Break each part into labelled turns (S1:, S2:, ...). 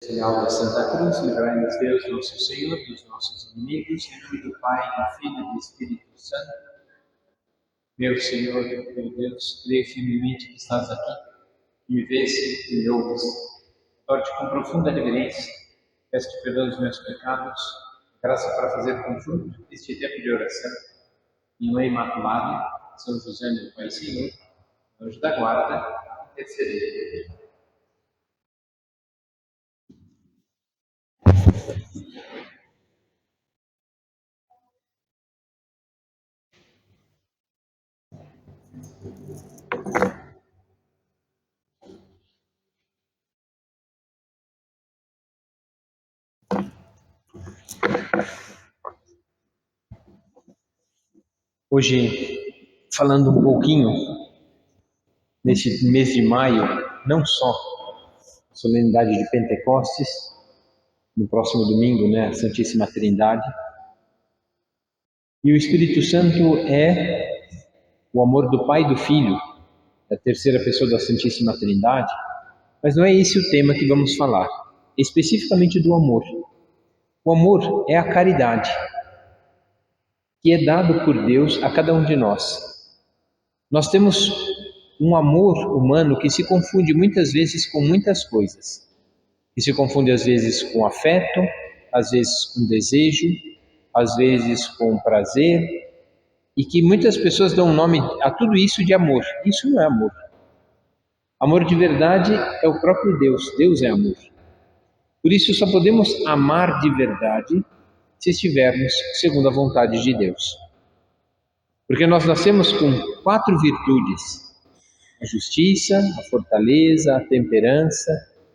S1: Sinal da Santa Cruz, livrai-nos Deus, nosso Senhor, dos nossos inimigos, em nome do Pai, do Filho e do Espírito Santo. Meu Senhor, meu Deus, creio firmemente que estás aqui, que me vês e me ouves. Oro-te com profunda reverência, peço-te perdão dos meus pecados, graça para fazer conjunto este tempo de oração. Minha Mãe Imaculada, São José, meu Pai e Senhor, anjo da guarda, intercedei. Hoje, falando um pouquinho, neste mês de maio, não só a solenidade de Pentecostes, no próximo domingo, né, a Santíssima Trindade, e o Espírito Santo é o amor do Pai e do Filho, a terceira pessoa da Santíssima Trindade, mas não é esse o tema que vamos falar, especificamente do amor. O amor é a caridade, que é dado por Deus a cada um de nós. Nós temos um amor humano que se confunde muitas vezes com muitas coisas. Que se confunde às vezes com afeto, às vezes com desejo, às vezes com prazer, e que muitas pessoas dão nome a tudo isso de amor. Isso não é amor. Amor de verdade é o próprio Deus. Deus é amor. Por isso só podemos amar de verdade se estivermos segundo a vontade de Deus. Porque nós nascemos com 4 virtudes: a justiça, a fortaleza, a temperança,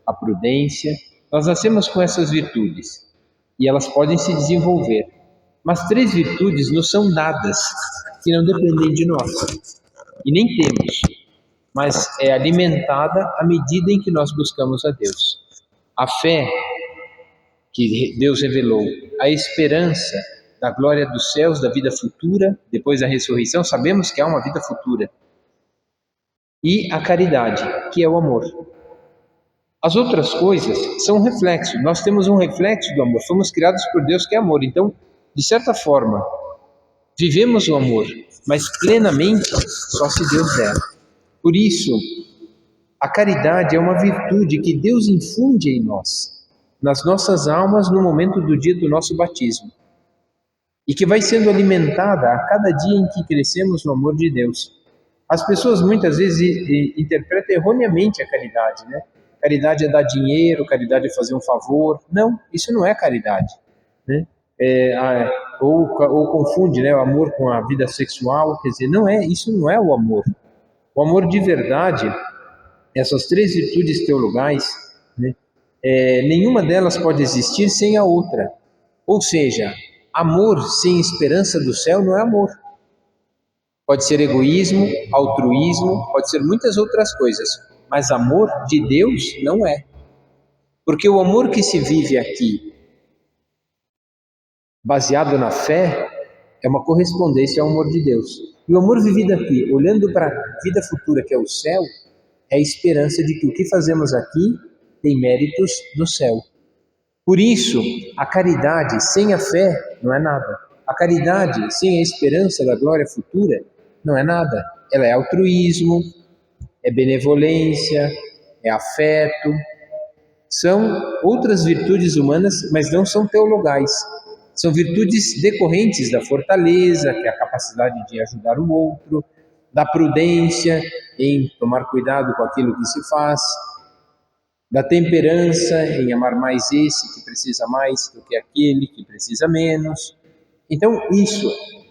S1: a prudência. Nós nascemos com essas virtudes e elas podem se desenvolver. Mas 3 virtudes nos são dadas, que não dependem de nós. E nem temos, mas é alimentada à medida em que nós buscamos a Deus. A fé que Deus revelou, a esperança da glória dos céus, da vida futura, depois da ressurreição, sabemos que há uma vida futura. E a caridade, que é o amor. As outras coisas são um reflexo. Nós temos um reflexo do amor. Fomos criados por Deus que é amor. Então, de certa forma, vivemos o amor, mas plenamente só se Deus der. Por isso, a caridade é uma virtude que Deus infunde em nós, nas nossas almas, no momento do dia do nosso batismo. E que vai sendo alimentada a cada dia em que crescemos no amor de Deus. As pessoas muitas vezes interpretam erroneamente a caridade, né? Caridade é dar dinheiro, caridade é fazer um favor. Não, isso não é caridade, né? Ou confunde, né, o amor com a vida sexual. Quer dizer, isso não é o amor. O amor de verdade, essas 3 virtudes teologais, né, nenhuma delas pode existir sem a outra. Ou seja, amor sem esperança do céu não é amor. Pode ser egoísmo, altruísmo, pode ser muitas outras coisas, mas amor de Deus não é. Porque o amor que se vive aqui, baseado na fé, é uma correspondência ao amor de Deus. E o amor vivido aqui, olhando para a vida futura, que é o céu, é a esperança de que o que fazemos aqui tem méritos no céu. Por isso, a caridade sem a fé não é nada. A caridade sem a esperança da glória futura não é nada. Ela é altruísmo, é benevolência, é afeto. São outras virtudes humanas, mas não são teologais. São virtudes decorrentes da fortaleza, que é a capacidade de ajudar o outro, da prudência em tomar cuidado com aquilo que se faz, da temperança em amar mais esse que precisa mais do que aquele que precisa menos. Então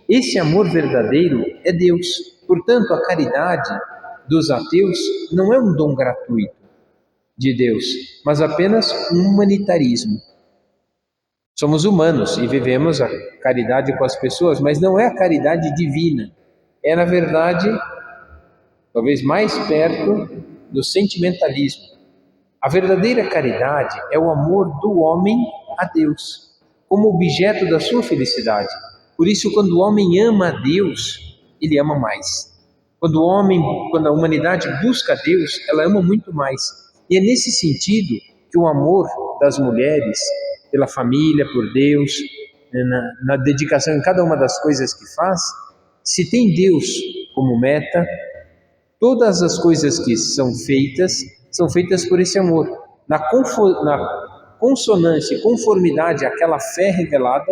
S1: esse amor verdadeiro é Deus. Portanto, a caridade dos ateus não é um dom gratuito de Deus, mas apenas um humanitarismo. Somos humanos e vivemos a caridade com as pessoas, mas não é a caridade divina. É, na verdade, talvez mais perto do sentimentalismo. A verdadeira caridade é o amor do homem a Deus, como objeto da sua felicidade. Por isso, quando o homem ama a Deus, ele ama mais. Quando a humanidade busca a Deus, ela ama muito mais. E é nesse sentido que o amor das mulheres pela família, por Deus, né, na dedicação em cada uma das coisas que faz, se tem Deus como meta, todas as coisas que são feitas por esse amor, na consonância e conformidade àquela fé revelada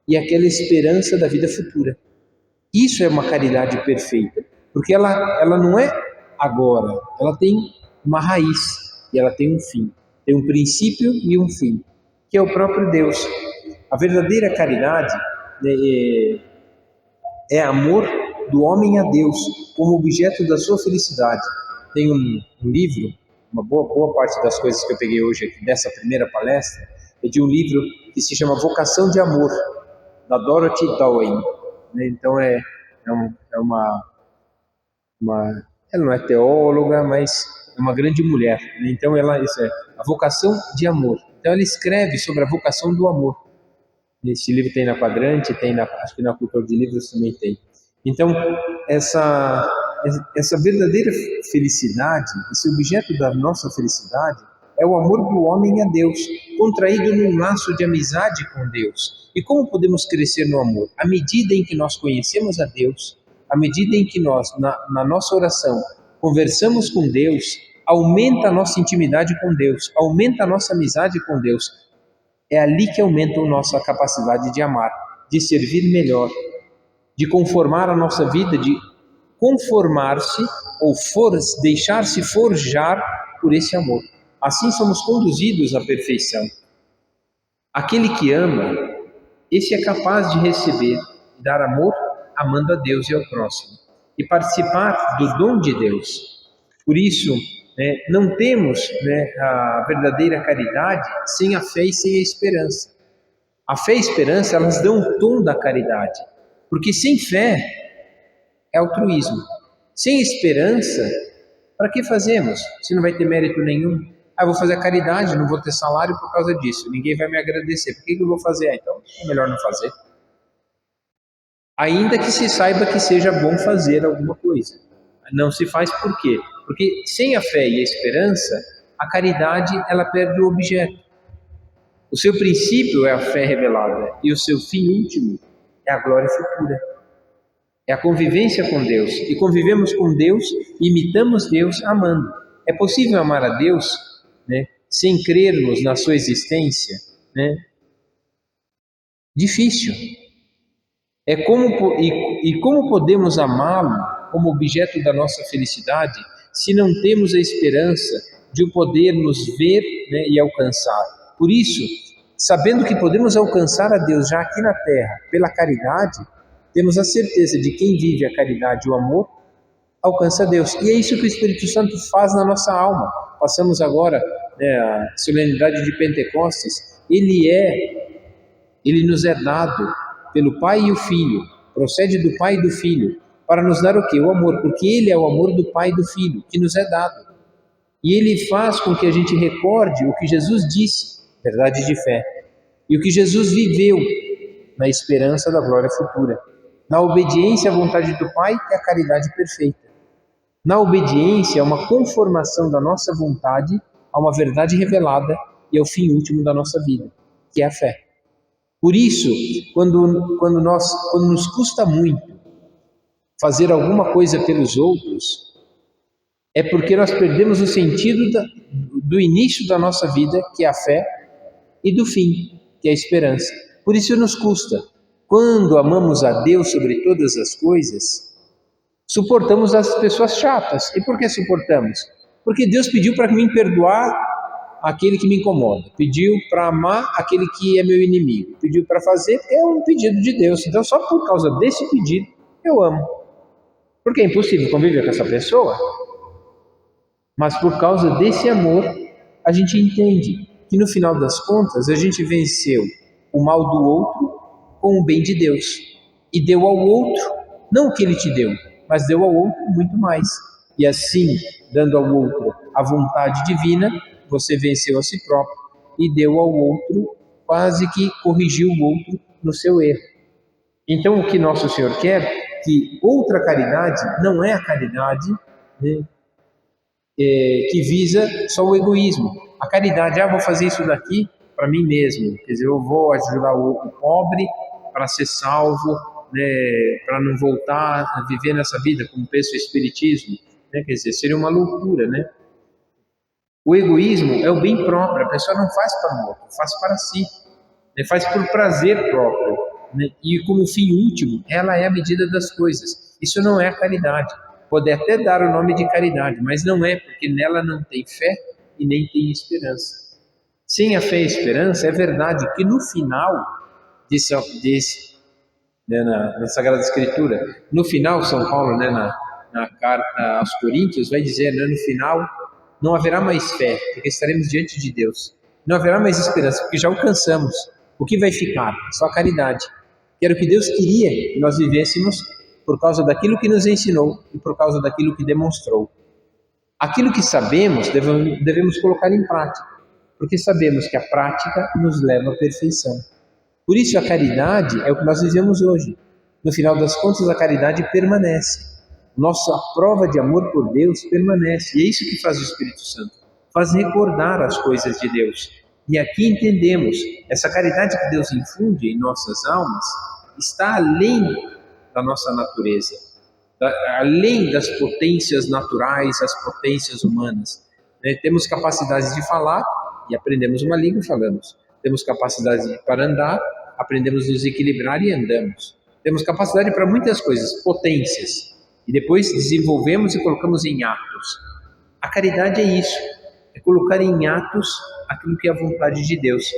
S1: e àquela esperança da vida futura. Isso é uma caridade perfeita, porque ela não é agora, ela tem uma raiz e ela tem um fim, tem um princípio e um fim, que é o próprio Deus. A verdadeira caridade é amor do homem a Deus como objeto da sua felicidade. Tem um livro, uma boa parte das coisas que eu peguei hoje aqui dessa primeira palestra, é de um livro que se chama Vocação de Amor, da Dorothy Dowen. Então ela não é teóloga, mas é uma grande mulher. Então isso é a vocação de amor. Então ela escreve sobre a vocação do amor. Esse livro tem na Quadrante, acho que na Cultura de Livros também tem. Então essa verdadeira felicidade, esse objeto da nossa felicidade, é o amor do homem a Deus, contraído num laço de amizade com Deus. E como podemos crescer no amor? À medida em que nós conhecemos a Deus, à medida em que nós, na nossa oração, conversamos com Deus, aumenta a nossa intimidade com Deus, aumenta a nossa amizade com Deus. É ali que aumenta a nossa capacidade de amar, de servir melhor, de conformar a nossa vida, de conformar-se ou deixar-se forjar por esse amor. Assim somos conduzidos à perfeição. Aquele que ama, esse é capaz de receber e dar amor, amando a Deus e ao próximo, e participar do dom de Deus. Por isso, não temos a verdadeira caridade sem a fé e sem a esperança. A fé e a esperança, elas dão o tom da caridade, porque sem fé é altruísmo. Sem esperança, para que fazemos, se não vai ter mérito nenhum? Eu vou fazer a caridade, não vou ter salário por causa disso, ninguém vai me agradecer. Por que eu vou fazer? Então, é melhor não fazer. Ainda que se saiba que seja bom fazer alguma coisa. Não se faz por quê? Porque sem a fé e a esperança, a caridade ela perde o objeto. O seu princípio é a fé revelada e o seu fim último é a glória futura. É a convivência com Deus. E convivemos com Deus, imitamos Deus amando. É possível amar a Deus sem crermos na sua existência? Difícil. Como podemos amá-lo como objeto da nossa felicidade se não temos a esperança de o poder nos ver e alcançar? Por isso, sabendo que podemos alcançar a Deus já aqui na terra pela caridade, temos a certeza de que quem vive a caridade e o amor alcança a Deus. E é isso que o Espírito Santo faz na nossa alma. Passamos agora a solenidade de Pentecostes. Ele nos é dado pelo Pai e o Filho, procede do Pai e do Filho, para nos dar o quê? O amor, porque Ele é o amor do Pai e do Filho, que nos é dado. E Ele faz com que a gente recorde o que Jesus disse, verdade de fé, e o que Jesus viveu na esperança da glória futura. Na obediência à vontade do Pai é a caridade perfeita. Na obediência é uma conformação da nossa vontade a uma verdade revelada e ao fim último da nossa vida, que é a fé. Por isso, quando nos custa muito fazer alguma coisa pelos outros, é porque nós perdemos o sentido do início da nossa vida, que é a fé, e do fim, que é a esperança. Por isso nos custa. Quando amamos a Deus sobre todas as coisas, suportamos as pessoas chatas. E por que suportamos? Porque Deus pediu para mim perdoar aquele que me incomoda, pediu para amar aquele que é meu inimigo, pediu para fazer, é um pedido de Deus. Então só por causa desse pedido eu amo. Porque é impossível conviver com essa pessoa, mas por causa desse amor a gente entende que no final das contas a gente venceu o mal do outro com o bem de Deus e deu ao outro não o que ele te deu, mas deu ao outro muito mais. E assim, dando ao outro a vontade divina, você venceu a si próprio e deu ao outro, quase que corrigiu o outro no seu erro. Então o que Nosso Senhor quer, que outra caridade não é a caridade que visa só o egoísmo. a caridade, vou fazer isso daqui para mim mesmo, quer dizer, eu vou ajudar o pobre para ser salvo, né, para não voltar a viver nessa vida, como pensa o Espiritismo, né, quer dizer, seria uma loucura, né? O egoísmo é o bem próprio, a pessoa não faz para o outro, faz para si, né, faz por prazer próprio, né, e como fim último, ela é a medida das coisas. Isso não é a caridade. Pode até dar o nome de caridade, mas não é, porque nela não tem fé e nem tem esperança. Sem a fé e a esperança, é verdade que no final, diz né, na Sagrada Escritura, no final, São Paulo, né, na carta aos Coríntios, vai dizer, né, no final, não haverá mais fé, porque estaremos diante de Deus. Não haverá mais esperança, porque já alcançamos. O que vai ficar? Só a caridade. Que era o que Deus queria que nós vivêssemos por causa daquilo que nos ensinou e por causa daquilo que demonstrou. Aquilo que sabemos, devemos colocar em prática, porque sabemos que a prática nos leva à perfeição. Por isso a caridade é o que nós vivemos hoje. No final das contas, a caridade permanece. Nossa prova de amor por Deus permanece. E é isso que faz o Espírito Santo. Faz recordar as coisas de Deus. E aqui entendemos, essa caridade que Deus infunde em nossas almas está além da nossa natureza, além das potências naturais, as potências humanas. Temos capacidades de falar e aprendemos uma língua e falamos. Temos capacidade para andar, aprendemos a nos equilibrar e andamos. Temos capacidade para muitas coisas, potências, e depois desenvolvemos e colocamos em atos. A caridade é isso, é colocar em atos aquilo que é a vontade de Deus.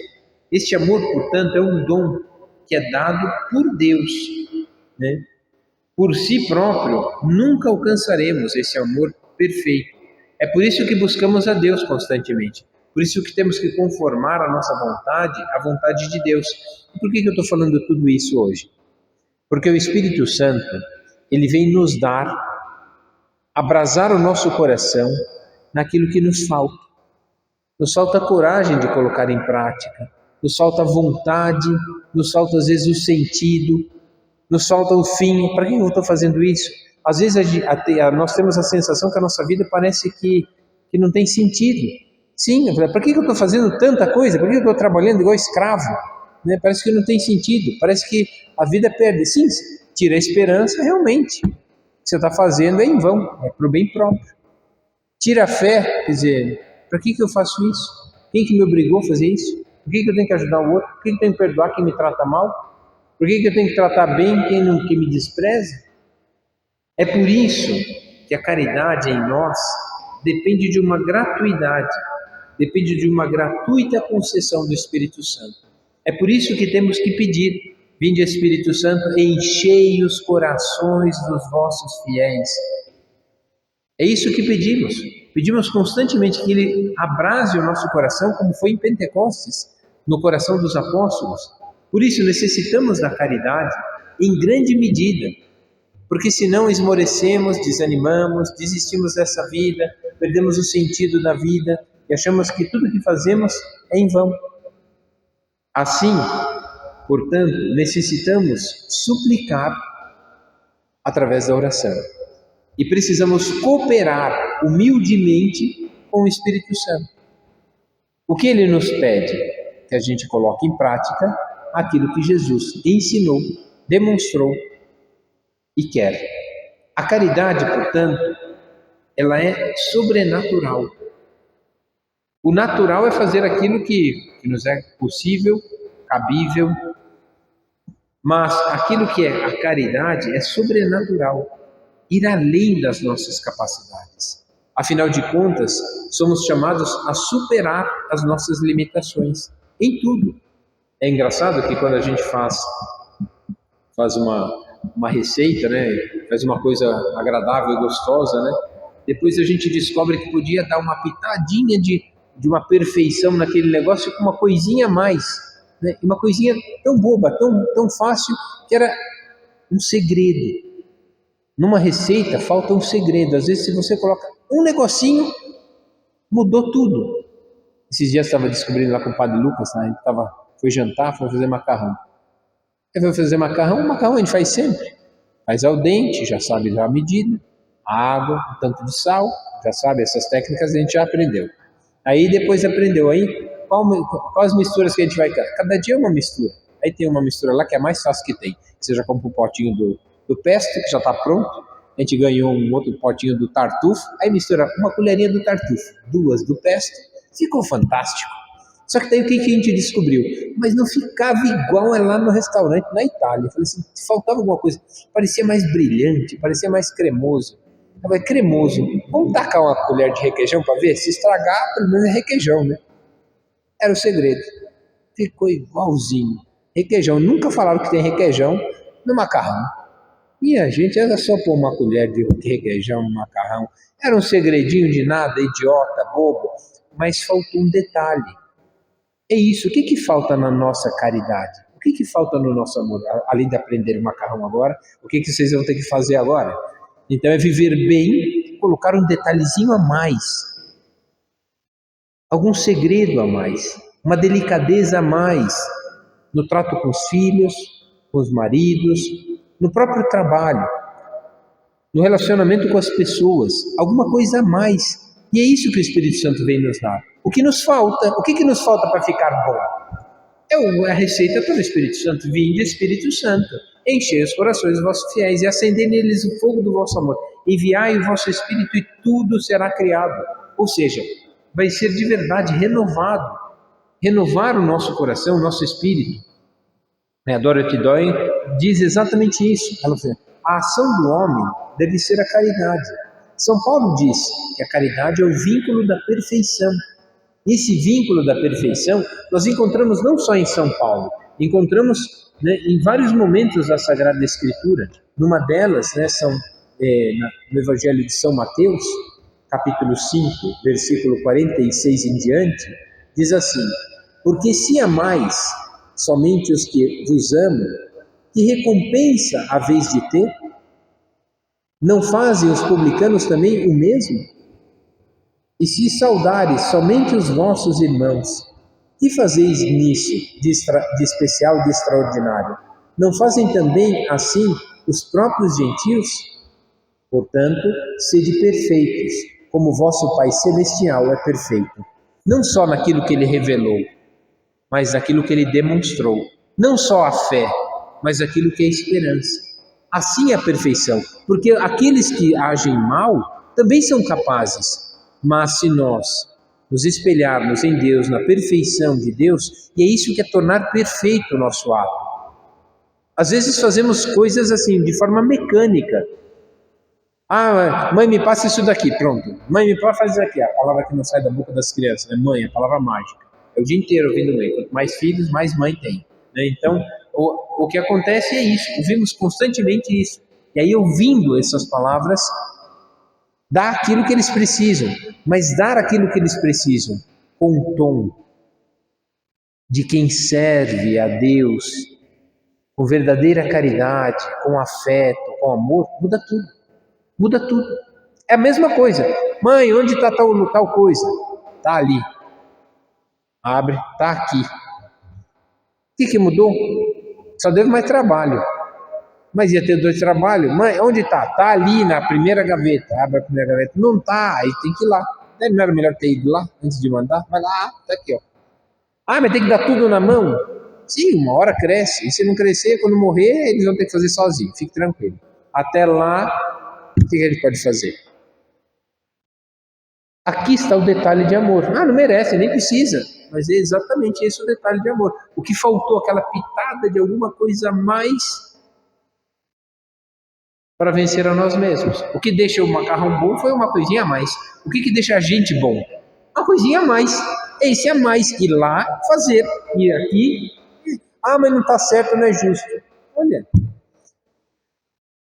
S1: Este amor, portanto, é um dom que é dado por Deus, né? Por si próprio, nunca alcançaremos esse amor perfeito. É por isso que buscamos a Deus constantemente. Por isso que temos que conformar a nossa vontade à vontade de Deus. E por que eu estou falando tudo isso hoje? Porque o Espírito Santo, ele vem nos dar, abrasar o nosso coração naquilo que nos falta. Nos falta coragem de colocar em prática, nos falta vontade, nos falta às vezes o sentido, nos falta o fim. Para que eu estou fazendo isso? Às vezes nós temos a sensação que a nossa vida parece que não tem sentido. Sim, para que eu estou fazendo tanta coisa? Para que eu estou trabalhando igual escravo? Né? Parece que não tem sentido, parece que a vida perde. Sim, tira a esperança, realmente. O que você está fazendo é em vão, é para o bem próprio. Tira a fé, quer dizer, para que eu faço isso? Quem que me obrigou a fazer isso? Por que eu tenho que ajudar o outro? Por que eu tenho que perdoar quem me trata mal? Por que eu tenho que tratar bem quem me despreza? É por isso que a caridade em nós depende de uma gratuidade, depende de uma gratuita concessão do Espírito Santo. É por isso que temos que pedir: vinde Espírito Santo, enchei os corações dos vossos fiéis. É isso que pedimos. Pedimos constantemente que Ele abrase o nosso coração, como foi em Pentecostes, no coração dos apóstolos. Por isso necessitamos da caridade em grande medida, porque senão esmorecemos, desanimamos, desistimos dessa vida, perdemos o sentido da vida e achamos que tudo que fazemos é em vão. Assim, portanto, necessitamos suplicar através da oração. E precisamos cooperar humildemente com o Espírito Santo. O que ele nos pede? Que a gente coloque em prática aquilo que Jesus ensinou, demonstrou e quer. A caridade, portanto, ela é sobrenatural. O natural é fazer aquilo que nos é possível, cabível, mas aquilo que é a caridade é sobrenatural. Ir além das nossas capacidades. Afinal de contas, somos chamados a superar as nossas limitações em tudo. É engraçado que quando a gente faz uma receita, né, faz uma coisa agradável e gostosa, né, depois a gente descobre que podia dar uma pitadinha de uma perfeição naquele negócio com uma coisinha a mais, né, uma coisinha tão boba, tão fácil, que era um segredo. Numa receita falta um segredo. Às vezes, se você coloca um negocinho, mudou tudo. Esses dias eu estava descobrindo lá com o Padre Lucas, né? A gente foi jantar, foi fazer macarrão. Aí foi fazer macarrão, o macarrão a gente faz sempre. Faz ao dente, já sabe já a medida, a água, o tanto de sal, já sabe, essas técnicas a gente já aprendeu. Aí depois aprendeu aí quais misturas que a gente vai... Cada dia é uma mistura. Aí tem uma mistura lá que é a mais fácil que tem. Você já compra um potinho do pesto, que já está pronto. A gente ganhou um outro potinho do tartufo. Aí mistura uma colherinha do tartufo, 2 do pesto. Ficou fantástico. Só que daí o que a gente descobriu? Mas não ficava igual lá no restaurante na Itália. Eu falei assim, faltava alguma coisa. Parecia mais brilhante, parecia mais cremoso. Eu falei, cremoso. Vamos tacar uma colher de requeijão para ver? Se estragar, pelo menos é requeijão, né? Era o segredo. Ficou igualzinho. Requeijão. Nunca falaram que tem requeijão no macarrão. Minha gente, era só pôr uma colher de requeijão no macarrão. Era um segredinho de nada, idiota, bobo. Mas faltou um detalhe. É isso. O que falta na nossa caridade? O que falta no nosso amor? Além de aprender o macarrão agora, o que vocês vão ter que fazer agora? Então é viver bem, colocar um detalhezinho a mais. Algum segredo a mais. Uma delicadeza a mais. No trato com os filhos, com os maridos, no próprio trabalho, no relacionamento com as pessoas. Alguma coisa a mais. E é isso que o Espírito Santo vem nos dar. O que nos falta? O que nos falta para ficar bom? A receita está no Espírito Santo. Vinde, Espírito Santo, enchei os corações dos vossos fiéis e acendei neles o fogo do vosso amor. Enviai o vosso Espírito e tudo será criado. Ou seja, vai ser de verdade renovado. Renovar o nosso coração, o nosso espírito. A Dorothy Doyle diz exatamente isso. Ela fala, a ação do homem deve ser a caridade. São Paulo diz que a caridade é o vínculo da perfeição. Esse vínculo da perfeição nós encontramos não só em São Paulo, encontramos, né, em vários momentos da Sagrada Escritura. Numa delas, né, no Evangelho de São Mateus, capítulo 5, versículo 46 em diante, diz assim, porque se amais somente os que vos amam, que recompensa haveis de ter? Não fazem os publicanos também o mesmo? E se saudares somente os vossos irmãos, que fazeis nisso de especial, de extraordinário? Não fazem também assim os próprios gentios? Portanto, sede perfeitos, como vosso Pai Celestial é perfeito. Não só naquilo que Ele revelou, mas naquilo que Ele demonstrou. Não só a fé, mas aquilo que é a esperança. Assim é a perfeição, porque aqueles que agem mal também são capazes. Mas se nós nos espelharmos em Deus, na perfeição de Deus, e é isso que é tornar perfeito o nosso ato. Às vezes fazemos coisas assim, de forma mecânica. Ah, mãe, me passa isso daqui, pronto. Mãe, me passa isso aqui. A palavra que não sai da boca das crianças, né? Mãe, a palavra mágica. É o dia inteiro ouvindo mãe. Quanto mais filhos, mais mãe tem. Né? Então, o que acontece é isso. Ouvimos constantemente isso. E aí, ouvindo essas palavras, dá aquilo que eles precisam. Mas dar aquilo que eles precisam com um tom de quem serve a Deus, com verdadeira caridade, com afeto, com amor, muda tudo. Muda tudo. É a mesma coisa. Mãe, onde está tal coisa? Está ali. Abre, está aqui. O que mudou? Só deu mais trabalho. Mas ia ter 2 trabalhos. Mãe, onde está? Está ali na primeira gaveta. Abre a primeira gaveta. Não está, aí tem que ir lá. Não era melhor ter ido lá antes de mandar? Vai lá, está aqui, ó. Ah, mas tem que dar tudo na mão? Sim, uma hora cresce. E se não crescer, quando morrer, eles vão ter que fazer sozinho. Fique tranquilo. Até lá, o que a gente pode fazer? Aqui está o detalhe de amor. Ah, não merece, nem precisa. Mas é exatamente esse o detalhe de amor. O que faltou, aquela pitada de alguma coisa a mais para vencer a nós mesmos. O que deixa o macarrão bom foi uma coisinha a mais. O que deixa a gente bom? Uma coisinha a mais. Esse a mais. Ir lá fazer. Ir aqui. Ah, mas não está certo, não é justo. Olha.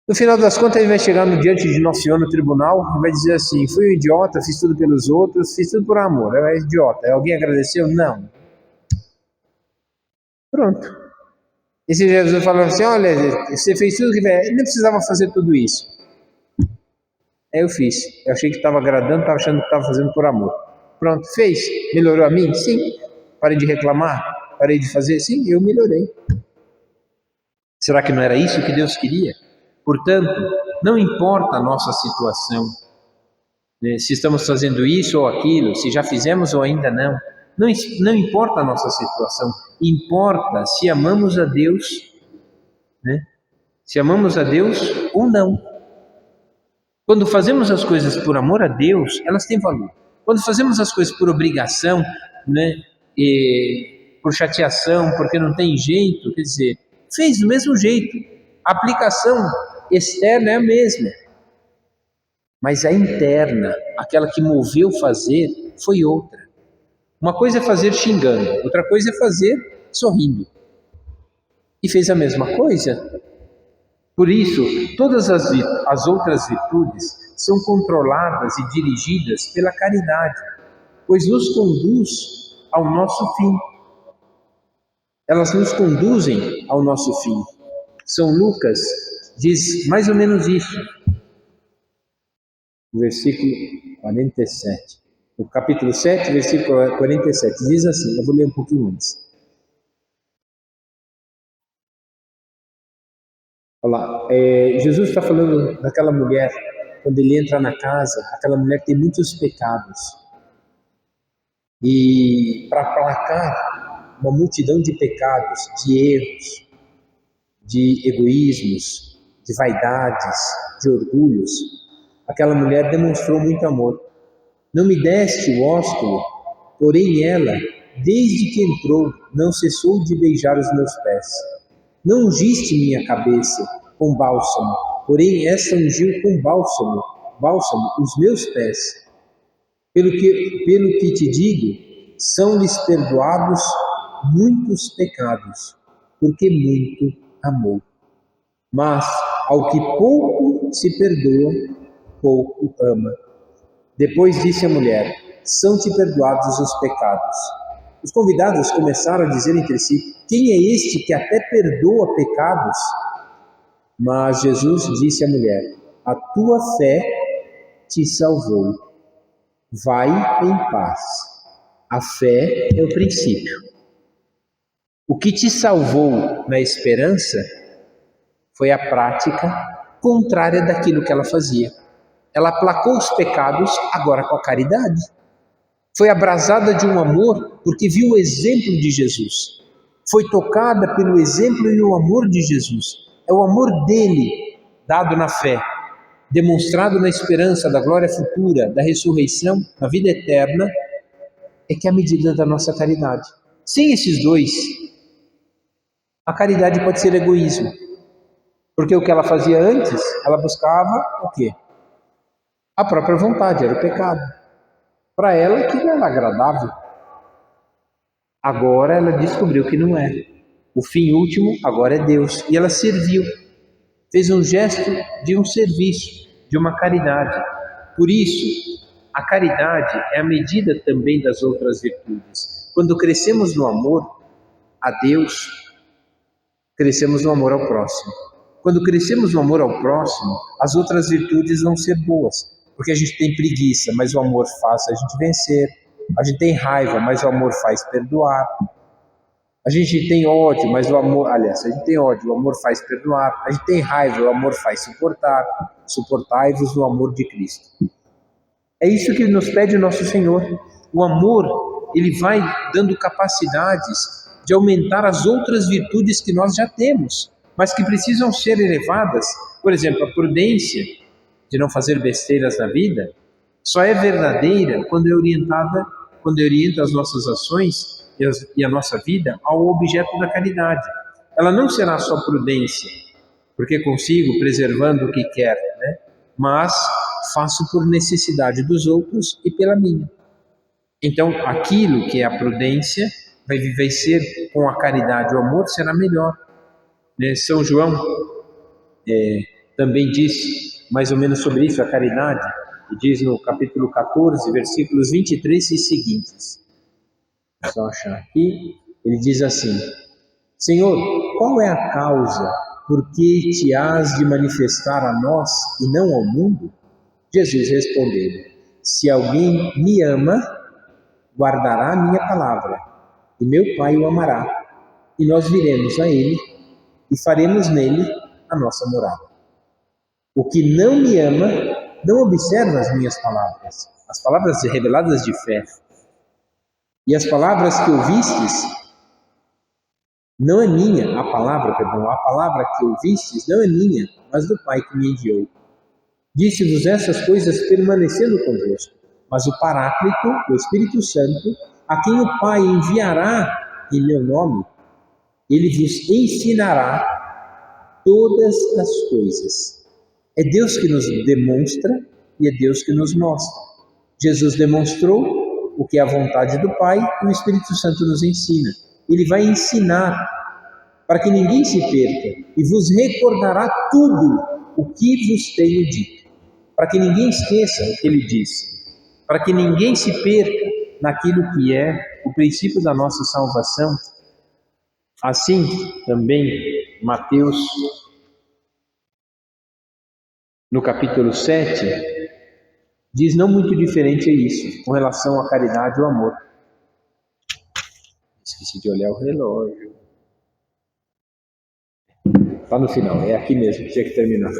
S1: No final das contas, ele vai chegar diante de Nosso Senhor no tribunal e vai dizer assim, fui um idiota, fiz tudo pelos outros, fiz tudo por amor. É idiota. Alguém agradeceu? Não. Pronto. E se Jesus falou assim, olha, você fez tudo que ele não precisava fazer tudo isso. Aí eu fiz. Eu achei que estava agradando, estava achando que estava fazendo por amor. Pronto, fez. Melhorou a mim? Sim. Parei de reclamar? Parei de fazer? Sim, eu melhorei. Será que não era isso que Deus queria? Portanto, não importa a nossa situação, né? Se estamos fazendo isso ou aquilo, se já fizemos ou ainda não. Não importa a nossa situação, importa se amamos a Deus, né? Se amamos a Deus ou não. Quando fazemos as coisas por amor a Deus, elas têm valor. Quando fazemos as coisas por obrigação, né, e por chateação, porque não tem jeito, quer dizer, fez do mesmo jeito. A aplicação externa é a mesma, mas a interna, aquela que moveu fazer, foi outra. Uma coisa é fazer xingando, outra coisa é fazer sorrindo. E fez a mesma coisa. Por isso, todas as outras virtudes são controladas e dirigidas pela caridade, pois nos conduz ao nosso fim. Elas nos conduzem ao nosso fim. São Lucas diz mais ou menos isso, no versículo 47. No capítulo 7, versículo 47, diz assim, eu vou ler um pouquinho antes. Olha lá, Jesus está falando daquela mulher, quando ele entra na casa, aquela mulher tem muitos pecados. E para aplacar uma multidão de pecados, de erros, de egoísmos, de vaidades, de orgulhos, aquela mulher demonstrou muito amor. Não me deste o ósculo, porém ela, desde que entrou, não cessou de beijar os meus pés. Não ungiste minha cabeça com bálsamo, porém esta ungiu com bálsamo os meus pés. Pelo que te digo, são-lhes perdoados muitos pecados, porque muito amou. Mas ao que pouco se perdoa, pouco ama. Depois disse a mulher, são-te perdoados os pecados. Os convidados começaram a dizer entre si, quem é este que até perdoa pecados? Mas Jesus disse à mulher, a tua fé te salvou. Vai em paz. A fé é o princípio. O que te salvou na esperança foi a prática contrária daquilo que ela fazia. Ela aplacou os pecados agora com a caridade. Foi abrasada de um amor porque viu o exemplo de Jesus. Foi tocada pelo exemplo e o amor de Jesus. É o amor dele, dado na fé, demonstrado na esperança da glória futura, da ressurreição, da vida eterna, é que é a medida da nossa caridade. Sem esses dois, a caridade pode ser egoísmo. Porque o que ela fazia antes, ela buscava o quê? A própria vontade, era o pecado. Para ela, aquilo era agradável. Agora ela descobriu que não é. O fim último agora é Deus. E ela serviu. Fez um gesto de um serviço, de uma caridade. Por isso, a caridade é a medida também das outras virtudes. Quando crescemos no amor a Deus, crescemos no amor ao próximo. Quando crescemos no amor ao próximo, as outras virtudes vão ser boas. Porque a gente tem preguiça, mas o amor faz a gente vencer. A gente tem raiva, mas o amor faz perdoar. A gente tem ódio, mas o amor... Aliás, a gente tem ódio, o amor faz perdoar. A gente tem raiva, o amor faz suportar. Suportai-vos no amor de Cristo. É isso que nos pede o nosso Senhor. O amor, ele vai dando capacidades de aumentar as outras virtudes que nós já temos, mas que precisam ser elevadas. Por exemplo, a prudência, de não fazer besteiras na vida, só é verdadeira quando orienta as nossas ações e a nossa vida ao objeto da caridade. Ela não será só prudência, porque consigo preservando o que quer, né? Mas faço por necessidade dos outros e pela minha. Então, aquilo que é a prudência vai ser com a caridade, o amor será melhor. São João também diz mais ou menos sobre isso, a caridade, e diz no capítulo 14, versículos 23 e seguintes. Só achar aqui, ele diz assim, Senhor, qual é a causa por que te has de manifestar a nós e não ao mundo? Jesus respondeu, se alguém me ama, guardará a minha palavra, e meu Pai o amará, e nós viremos a ele e faremos nele a nossa morada. O que não me ama, não observa as minhas palavras, as palavras reveladas de fé. E as palavras que ouvistes não é minha, a palavra que ouvistes não é minha, mas do Pai que me enviou. Disse-vos essas coisas permanecendo convosco, mas o Paráclito, o Espírito Santo, a quem o Pai enviará em meu nome, ele vos ensinará todas as coisas. É Deus que nos demonstra e é Deus que nos mostra. Jesus demonstrou o que é a vontade do Pai e o Espírito Santo nos ensina. Ele vai ensinar para que ninguém se perca e vos recordará tudo o que vos tenho dito. Para que ninguém esqueça o que ele disse. Para que ninguém se perca naquilo que é o princípio da nossa salvação. Assim também Mateus, no capítulo 7, diz não muito diferente a isso, com relação à caridade e ao amor. Esqueci de olhar o relógio. Está no final, é aqui mesmo, tinha que terminar.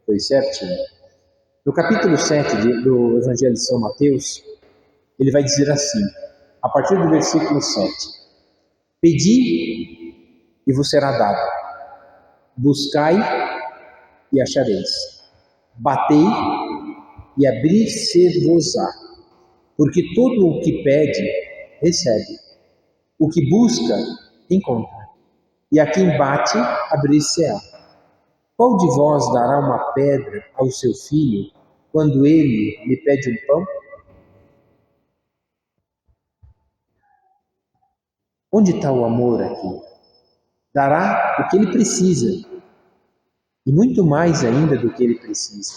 S1: Foi certinho. No capítulo 7 do Evangelho de São Mateus, ele vai dizer assim, a partir do versículo 7. Pedi e vos será dado. Buscai e achareis. Batei e abrir-se-vos-á. Porque todo o que pede, recebe. O que busca, encontra. E a quem bate, abrir-se-á. Qual de vós dará uma pedra ao seu filho quando ele lhe pede um pão? Onde está o amor aqui? Dará o que ele precisa, e muito mais ainda do que ele precisa.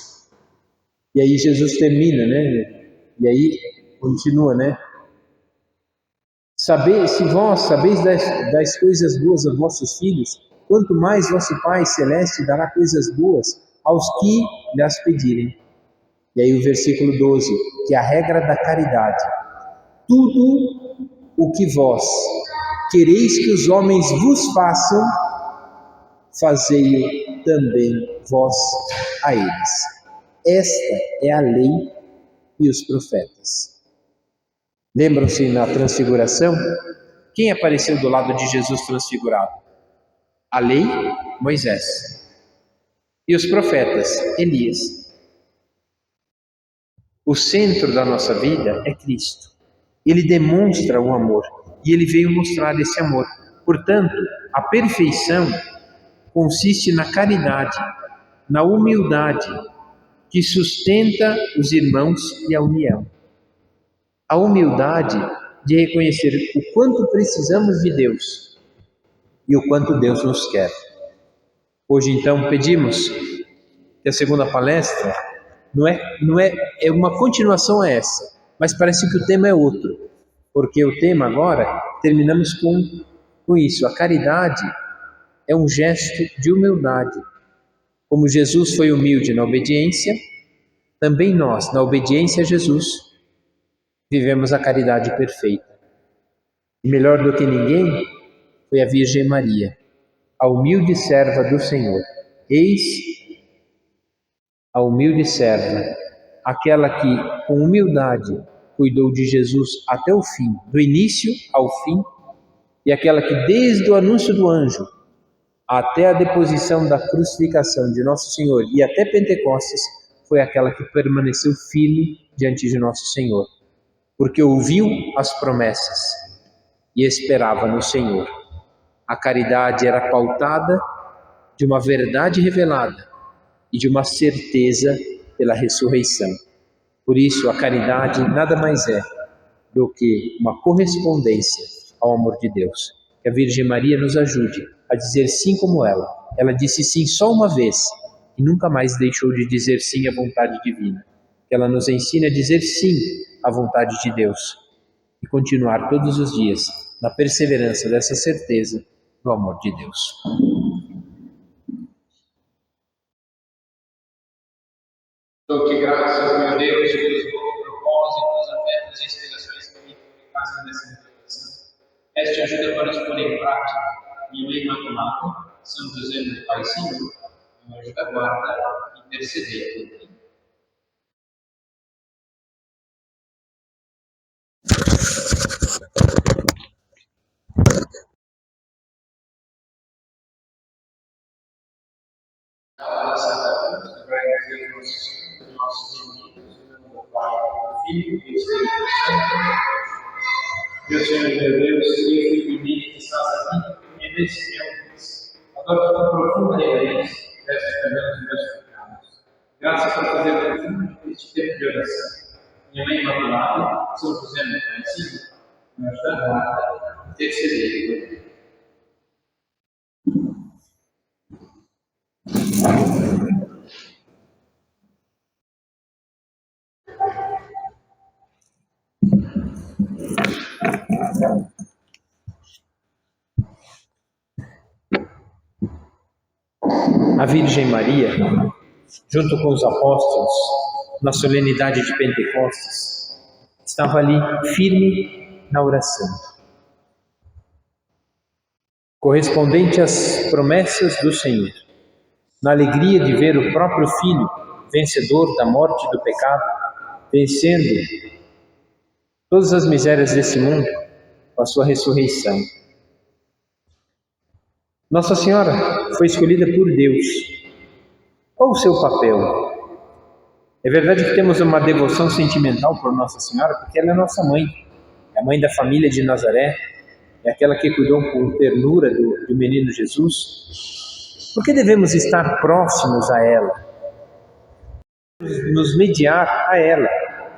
S1: E aí Jesus termina, né? E aí continua, né? Se vós sabeis das coisas boas aos vossos filhos, quanto mais vosso Pai Celeste dará coisas boas aos que lhas pedirem. E aí o versículo 12, que é a regra da caridade. Tudo o que vós quereis que os homens vos façam, fazei-o também vós a eles. Esta é a lei e os profetas. Lembram-se na transfiguração? Quem apareceu do lado de Jesus transfigurado? A lei, Moisés. E os profetas, Elias. O centro da nossa vida é Cristo. Ele demonstra o amor e ele veio mostrar esse amor. Portanto, a perfeição consiste na caridade, na humildade que sustenta os irmãos e a união. A humildade de reconhecer o quanto precisamos de Deus e o quanto Deus nos quer. Hoje, então, pedimos que a segunda palestra é uma continuação a essa, mas parece que o tema é outro, porque o tema agora, terminamos com isso, a caridade é um gesto de humildade. Como Jesus foi humilde na obediência, também nós, na obediência a Jesus, vivemos a caridade perfeita. E melhor do que ninguém foi a Virgem Maria, a humilde serva do Senhor. Eis a humilde serva, aquela que com humildade cuidou de Jesus até o fim, do início ao fim, e aquela que desde o anúncio do anjo até a deposição da crucificação de Nosso Senhor e até Pentecostes, foi aquela que permaneceu firme diante de Nosso Senhor, porque ouviu as promessas e esperava no Senhor. A caridade era pautada de uma verdade revelada e de uma certeza pela ressurreição. Por isso, a caridade nada mais é do que uma correspondência ao amor de Deus. Que a Virgem Maria nos ajude a dizer sim como ela. Ela disse sim só uma vez e nunca mais deixou de dizer sim à vontade divina. Que ela nos ensine a dizer sim à vontade de Deus e continuar todos os dias na perseverança dessa certeza do amor de Deus. Dou-te graças, meu Deus, pelos bons propósitos, afetos e inspirações que me comunicassem nessa meditação. Peço-te ajuda para os pôr em prática. Minha Mãe Imaculada, São José, meu Pai Senhor, meu anjo da guarda, intercedei por mim. Filho e do Espírito Santo. Meu Senhor, meu Deus, eu fico em mim que estás aqui, e nesse meu adoro com profunda reverência, peço perdão dos meus pecados. Graças por fazer profundo este tempo de oração. Minha Mãe Imaculada, São José, meu Pai Santo, me ajuda a interceder. A Virgem Maria, junto com os apóstolos, na solenidade de Pentecostes, estava ali firme na oração, correspondente às promessas do Senhor, na alegria de ver o próprio Filho, vencedor da morte e do pecado, vencendo todas as misérias desse mundo com a sua ressurreição. Nossa Senhora foi escolhida por Deus. Qual o seu papel? É verdade que temos uma devoção sentimental por Nossa Senhora, porque ela é nossa mãe, é a mãe da família de Nazaré, é aquela que cuidou com ternura do menino Jesus. Por que devemos estar próximos a ela? Nos mediar a ela.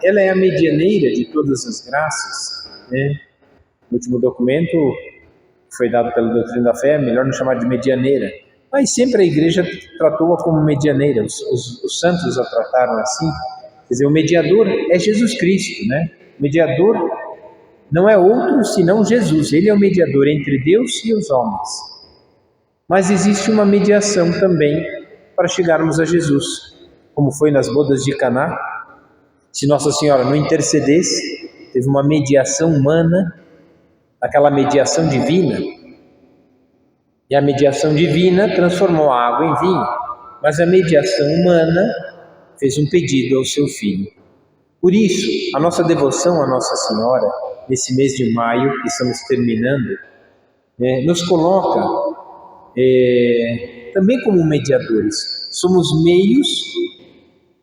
S1: Ela é a medianeira de todas as graças, né? O último documento que foi dado pela doutrina da fé, é melhor não chamar de medianeira, mas sempre a igreja tratou-a como medianeira, os santos a trataram assim. Quer dizer, o mediador é Jesus Cristo, né? O mediador não é outro senão Jesus, ele é o mediador entre Deus e os homens. Mas existe uma mediação também para chegarmos a Jesus, como foi nas bodas de Caná. Se Nossa Senhora não intercedesse, teve uma mediação humana, aquela mediação divina, e a mediação divina transformou a água em vinho, mas a mediação humana fez um pedido ao seu Filho. Por isso, a nossa devoção a Nossa Senhora, nesse mês de maio que estamos terminando, nos coloca também como mediadores. Somos meios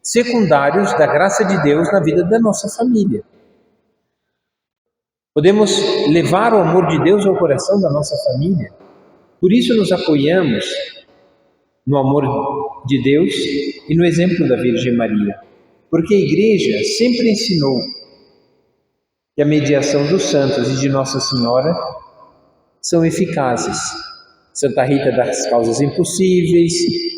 S1: secundários da graça de Deus na vida da nossa família. Podemos levar o amor de Deus ao coração da nossa família. Por isso nos apoiamos no amor de Deus e no exemplo da Virgem Maria. Porque a Igreja sempre ensinou que a mediação dos santos e de Nossa Senhora são eficazes. Santa Rita das causas impossíveis,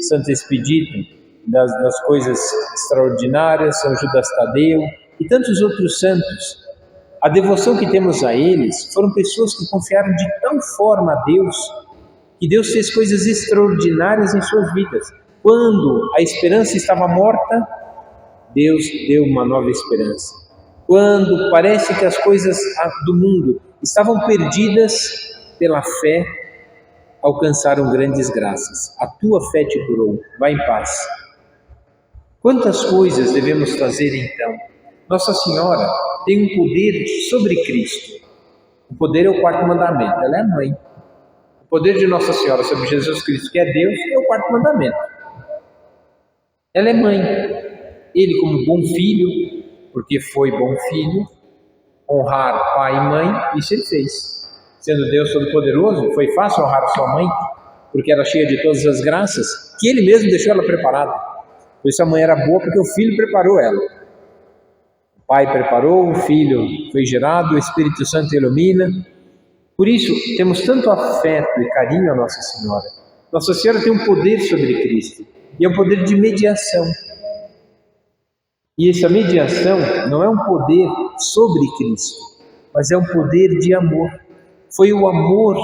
S1: Santo Expedito das coisas extraordinárias, São Judas Tadeu e tantos outros santos. A devoção que temos a eles foram pessoas que confiaram de tal forma a Deus, que Deus fez coisas extraordinárias em suas vidas. Quando a esperança estava morta, Deus deu uma nova esperança. Quando parece que as coisas do mundo estavam perdidas, pela fé, alcançaram grandes graças. A tua fé te curou, vai em paz. Quantas coisas devemos fazer então? Nossa Senhora tem um poder sobre Cristo. O poder é o quarto mandamento, ela é a mãe. O poder de Nossa Senhora sobre Jesus Cristo, que é Deus, é o quarto mandamento. Ela é mãe. Ele, como bom filho, porque foi bom filho, honrar pai e mãe, isso ele fez. Sendo Deus Todo-Poderoso, foi fácil honrar sua mãe, porque era cheia de todas as graças, que ele mesmo deixou ela preparada. Por isso a mãe era boa, porque o filho preparou ela. O pai preparou, o filho foi gerado, o Espírito Santo ilumina. Por isso, temos tanto afeto e carinho a Nossa Senhora. Nossa Senhora tem um poder sobre Cristo, e é um poder de mediação. E essa mediação não é um poder sobre Cristo, mas é um poder de amor. Foi o amor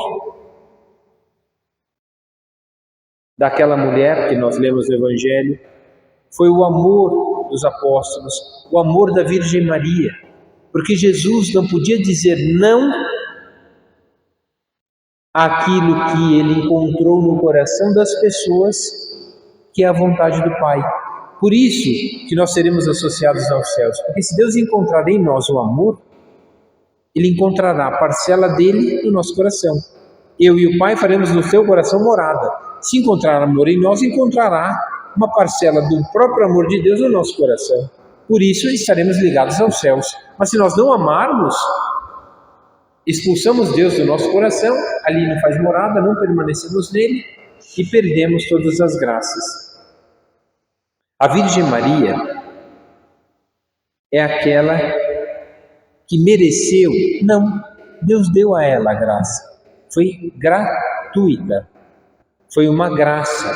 S1: daquela mulher que nós lemos no Evangelho, foi o amor dos apóstolos, o amor da Virgem Maria, porque Jesus não podia dizer não àquilo que ele encontrou no coração das pessoas, que é a vontade do Pai. Por isso que nós seremos associados aos céus, porque se Deus encontrar em nós o amor, ele encontrará a parcela dele no nosso coração. Eu e o Pai faremos no seu coração morada. Se encontrar amor em nós, encontrará uma parcela do próprio amor de Deus no nosso coração. por isso estaremos ligados aos céus. Mas se nós não amarmos, expulsamos Deus do nosso coração, ali não faz morada, não permanecemos nele e perdemos todas as graças. A Virgem Maria é aquela que mereceu? Não, Deus deu a ela a graça. Foi gratuita. Foi uma graça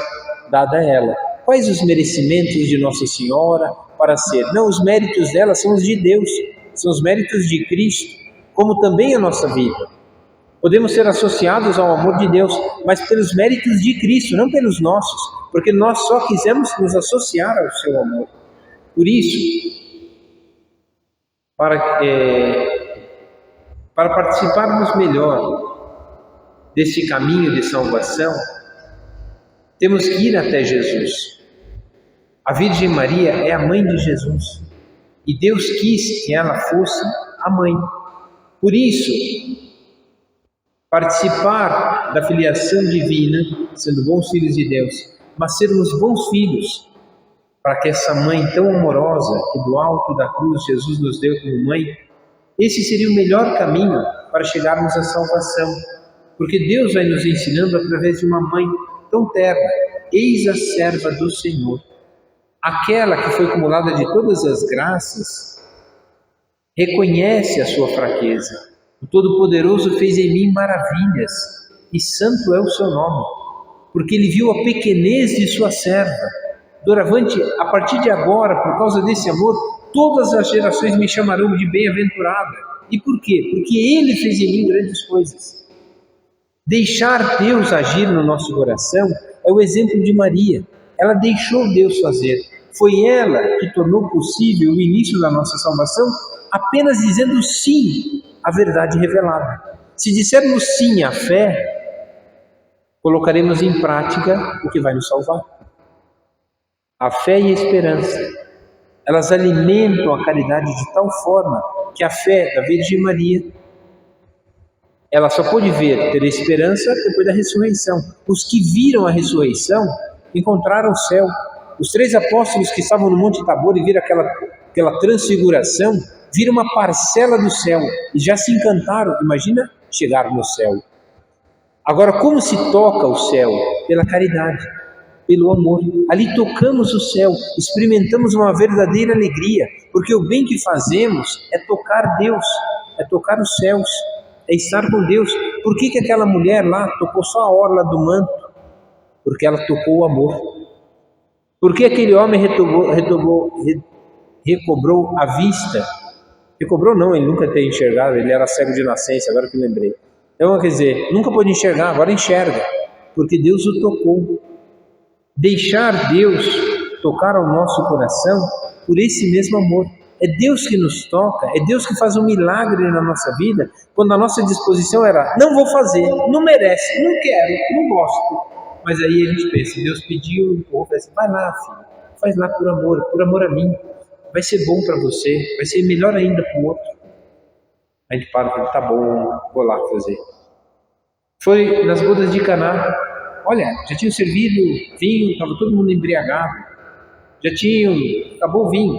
S1: dada a ela. Quais os merecimentos de Nossa Senhora para ser? Não, os méritos dela são os de Deus, são os méritos de Cristo, como também a nossa vida. Podemos ser associados ao amor de Deus, mas pelos méritos de Cristo, não pelos nossos, porque nós só quisemos nos associar ao seu amor. Por isso, para participarmos melhor desse caminho de salvação, temos que ir até Jesus. A Virgem Maria é a mãe de Jesus e Deus quis que ela fosse a mãe. Por isso, participar da filiação divina, sendo bons filhos de Deus, mas sermos bons filhos, para que essa mãe tão amorosa, que do alto da cruz Jesus nos deu como mãe, esse seria o melhor caminho para chegarmos à salvação, porque Deus vai nos ensinando através de uma mãe tão terna. Eis a serva do Senhor, aquela que foi acumulada de todas as graças, reconhece a sua fraqueza. O Todo-Poderoso fez em mim maravilhas, e santo é o seu nome, porque ele viu a pequenez de sua serva. Doravante, a partir de agora, por causa desse amor, todas as gerações me chamarão de bem-aventurada. E por quê? Porque ele fez em mim grandes coisas. Deixar Deus agir no nosso coração é o exemplo de Maria. Ela deixou Deus fazer. Foi ela que tornou possível o início da nossa salvação, apenas dizendo sim à verdade revelada. Se dissermos sim à fé, colocaremos em prática o que vai nos salvar. A fé e a esperança, elas alimentam a caridade de tal forma que a fé da Virgem Maria, ela só pôde ter esperança depois da ressurreição. Os que viram a ressurreição encontraram o céu. Os 3 apóstolos que estavam no Monte Tabor e viram aquela transfiguração, viram uma parcela do céu e já se encantaram. Imagina chegar no céu. Agora, como se toca o céu? Pela caridade, pelo amor. Ali tocamos o céu, experimentamos uma verdadeira alegria, porque o bem que fazemos é tocar Deus, é tocar os céus, é estar com Deus. Por que aquela mulher lá tocou só a orla do manto? Porque ela tocou o amor. Por que aquele homem recobrou a vista? Recobrou não, ele nunca tinha enxergado, ele era cego de nascença, agora que lembrei. Então, quer dizer, nunca pôde enxergar, agora enxerga, porque Deus o tocou. Deixar Deus tocar ao nosso coração por esse mesmo amor. É Deus que nos toca, é Deus que faz um milagre na nossa vida, quando a nossa disposição era, não vou fazer, não merece, não quero, não gosto. Mas aí a gente pensa, Deus pediu, empurrou, vai lá, filho, faz lá por amor a mim. Vai ser bom para você, vai ser melhor ainda para o outro. A gente para e fala, tá bom, vou lá fazer. Foi nas bodas de Caná. Olha, já tinham servido vinho, estava todo mundo embriagado. Acabou o vinho.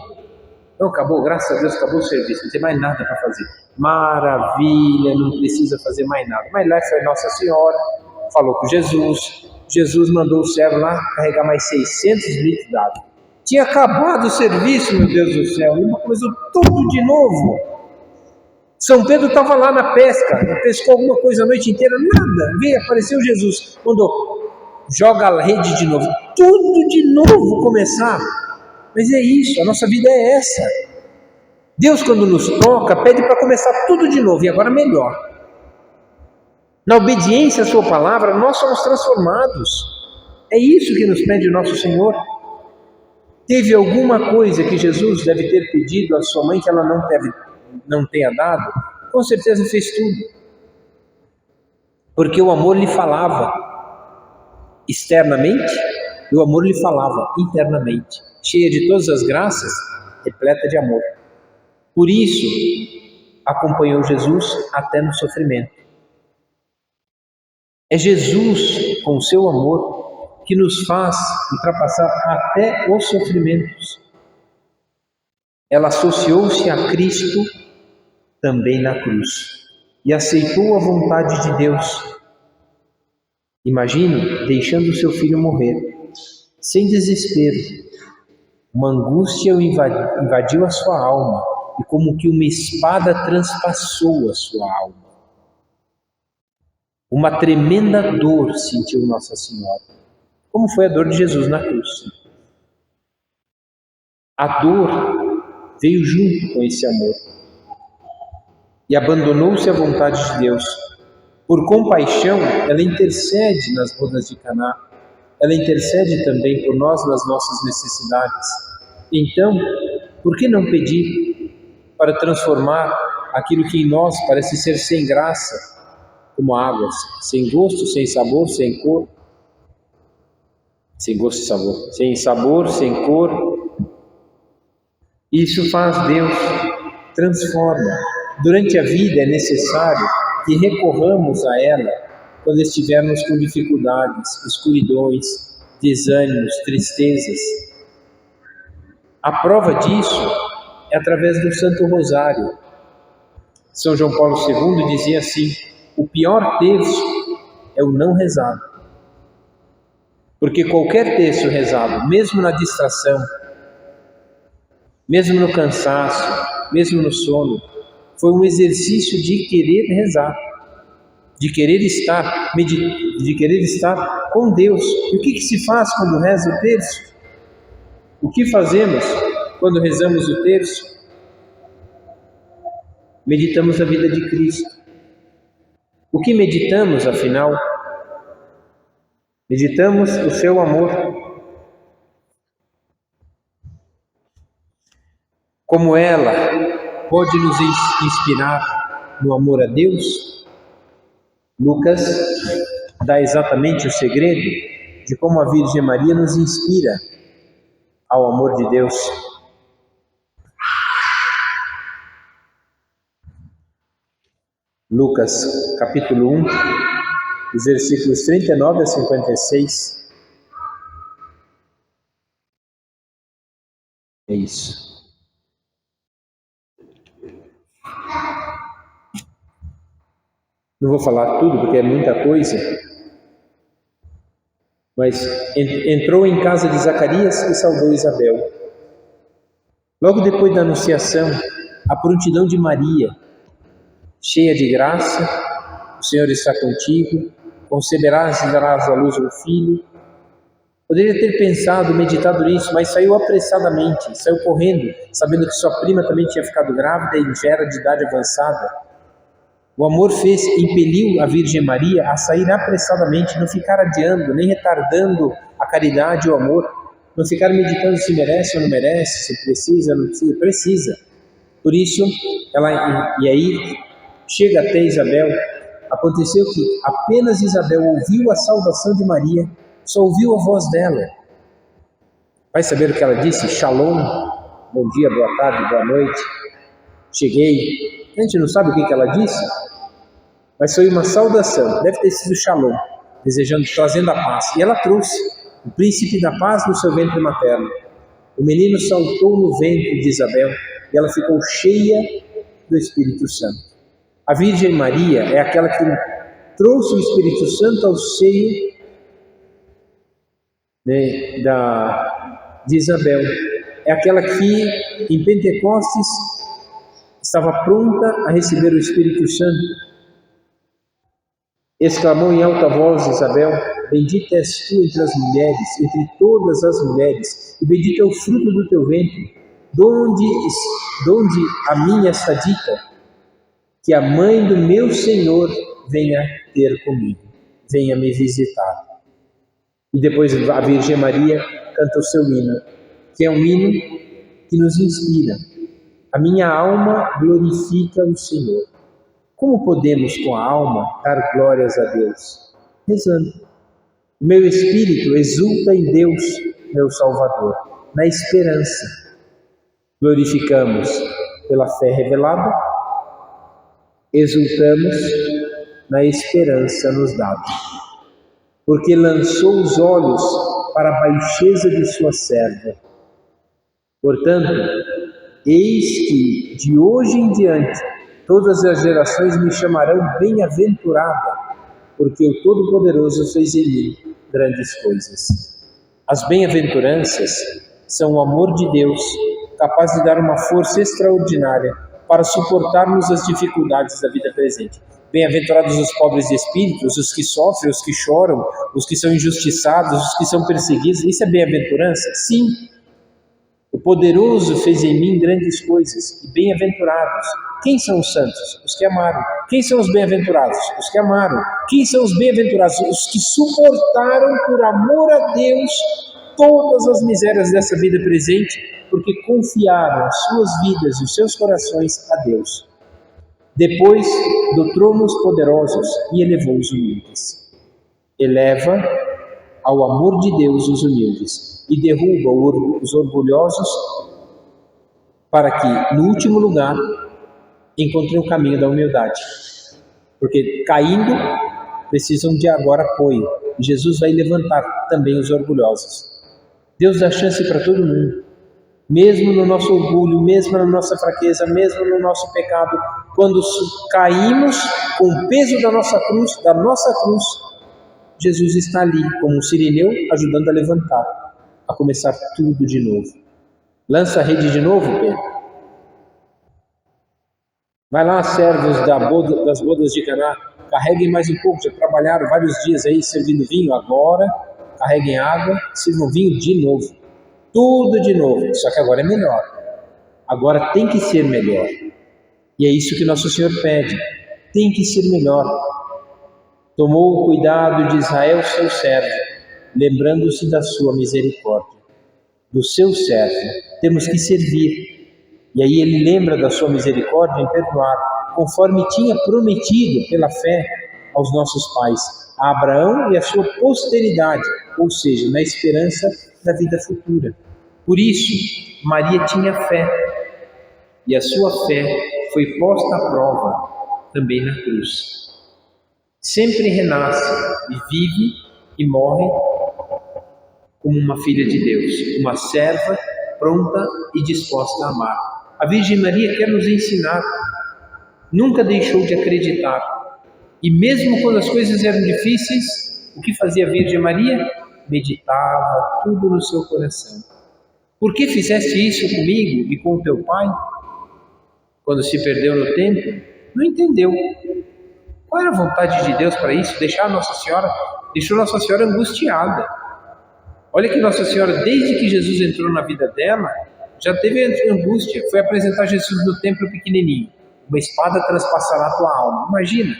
S1: Não, acabou, graças a Deus, acabou o serviço, não tem mais nada para fazer. Maravilha, não precisa fazer mais nada. Mas lá foi Nossa Senhora, falou com Jesus. Jesus mandou o servo lá carregar mais 600 litros d'água. Tinha acabado o serviço, meu Deus do céu, e começou tudo de novo. São Pedro estava lá na pesca, pescou alguma coisa a noite inteira, nada, veio, apareceu Jesus, mandou, joga a rede de novo, tudo de novo começar. Mas é isso, a nossa vida é essa. Deus, quando nos toca, pede para começar tudo de novo, e agora melhor. Na obediência à sua palavra, nós somos transformados. É isso que nos pede o nosso Senhor. Teve alguma coisa que Jesus deve ter pedido à sua mãe que ela não tenha dado? Com certeza fez tudo. Porque o amor lhe falava externamente e o amor lhe falava internamente. Cheia de todas as graças, repleta de amor. Por isso, acompanhou Jesus até no sofrimento. É Jesus, com o seu amor, que nos faz ultrapassar até os sofrimentos. ela associou-se a Cristo também na cruz e aceitou a vontade de Deus. Imagine deixando seu filho morrer, sem desespero. Uma angústia invadiu a sua alma e como que uma espada transpassou a sua alma. Uma tremenda dor sentiu Nossa Senhora, como foi a dor de Jesus na cruz. A dor veio junto com esse amor e abandonou-se à vontade de Deus. Por compaixão, ela intercede nas bodas de Caná. Ela intercede também por nós nas nossas necessidades. Então, por que não pedir para transformar aquilo que em nós parece ser sem graça, como água, sem gosto, sem sabor, sem cor? Sem gosto e sabor. Sem sabor, sem cor. Isso faz Deus, transforma. Durante a vida é necessário que recorramos a ela quando estivermos com dificuldades, escuridões, desânimos, tristezas. A prova disso é através do Santo Rosário. São João Paulo II dizia assim: o pior terço é o não rezado. Porque qualquer terço rezado, mesmo na distração, mesmo no cansaço, mesmo no sono, foi um exercício de querer rezar, de querer estar com Deus. E o que se faz quando reza o terço? O que fazemos quando rezamos o terço? Meditamos a vida de Cristo. O que meditamos, afinal? Meditamos o seu amor. Como ela pode nos inspirar no amor a Deus? Lucas dá exatamente o segredo de como a Virgem Maria nos inspira ao amor de Deus. Lucas, capítulo 1, os versículos 39 a 56. É isso. Não vou falar tudo porque é muita coisa, mas entrou em casa de Zacarias e saudou Isabel. Logo depois da anunciação, a prontidão de Maria, cheia de graça, o Senhor está contigo, conceberás e darás à luz um filho. Poderia ter pensado, meditado nisso, mas saiu apressadamente, saiu correndo, sabendo que sua prima também tinha ficado grávida e já era de idade avançada. O amor impeliu a Virgem Maria a sair apressadamente, não ficar adiando, nem retardando a caridade e o amor, não ficar meditando se merece ou não merece, se precisa ou não precisa, precisa. Por isso, e aí chega até Isabel. Aconteceu que apenas Isabel ouviu a saudação de Maria, só ouviu a voz dela. Vai saber o que ela disse? Shalom, bom dia, boa tarde, boa noite, cheguei. A gente não sabe o que ela disse, mas foi uma saudação, deve ter sido Shalom, trazendo a paz. E ela trouxe o príncipe da paz no seu ventre materno. O menino saltou no ventre de Isabel e ela ficou cheia do Espírito Santo. A Virgem Maria é aquela que trouxe o Espírito Santo ao seio de Isabel. É aquela que em Pentecostes estava pronta a receber o Espírito Santo. Exclamou em alta voz Isabel: bendita és tu entre as mulheres, entre todas as mulheres, e bendito é o fruto do teu ventre. Donde a mim está dita que a mãe do meu Senhor venha ter comigo, venha me visitar. E depois a Virgem Maria canta o seu hino, que é um hino que nos inspira. A minha alma glorifica o Senhor. Como podemos com a alma dar glórias a Deus? Rezando. O meu espírito exulta em Deus, meu Salvador, na esperança. Glorificamos pela fé revelada, exultamos na esperança nos dada, porque lançou os olhos para a baixeza de sua serva. Portanto, Eis que, de hoje em diante, todas as gerações me chamarão bem-aventurada, porque o Todo-Poderoso fez em mim grandes coisas. As bem-aventuranças são o amor de Deus, capaz de dar uma força extraordinária para suportarmos as dificuldades da vida presente. Bem-aventurados os pobres de espírito, os que sofrem, os que choram, os que são injustiçados, os que são perseguidos. Isso é bem-aventurança? Sim. O poderoso fez em mim grandes coisas, e bem-aventurados. Quem são os santos? Os que amaram. Quem são os bem-aventurados? Os que amaram. Quem são os bem-aventurados? Os que suportaram por amor a Deus todas as misérias dessa vida presente, porque confiaram as suas vidas e os seus corações a Deus. Depois dotou-nos poderosos e elevou os humildes. Eleva ao amor de Deus os humildes e derruba os orgulhosos, para que, no último lugar, encontrem o caminho da humildade. Porque caindo, precisam de agora apoio. E Jesus vai levantar também os orgulhosos. Deus dá chance para todo mundo. Mesmo no nosso orgulho, mesmo na nossa fraqueza, mesmo no nosso pecado, quando caímos com o peso da nossa cruz, Jesus está ali, como um sirineu, ajudando a levantar, a começar tudo de novo. Lança a rede de novo, Pedro. Vai lá, servos das bodas de Caná, carreguem mais um pouco, já trabalharam vários dias aí servindo vinho, agora carreguem água, sirvam vinho de novo. Tudo de novo, só que agora é melhor. Agora tem que ser melhor. E é isso que Nosso Senhor pede. Tem que ser melhor. Tomou o cuidado de Israel, seu servo, lembrando-se da sua misericórdia. Do seu servo, temos que servir. E aí ele lembra da sua misericórdia em perdoar, conforme tinha prometido pela fé aos nossos pais, a Abraão e a sua posteridade, ou seja, na esperança da vida futura. Por isso, Maria tinha fé, e a sua fé foi posta à prova também na cruz. Sempre renasce e vive e morre como uma filha de Deus, uma serva pronta e disposta a amar. A Virgem Maria quer nos ensinar, nunca deixou de acreditar. E mesmo quando as coisas eram difíceis, o que fazia a Virgem Maria? Meditava tudo no seu coração. Por que fizeste isso comigo e com o teu pai? Quando se perdeu no templo, não entendeu. Qual era a vontade de Deus para isso? Deixou Nossa Senhora angustiada. Olha que Nossa Senhora, desde que Jesus entrou na vida dela, já teve angústia. Foi apresentar Jesus no templo pequenininho. Uma espada transpassará a tua alma. Imagina,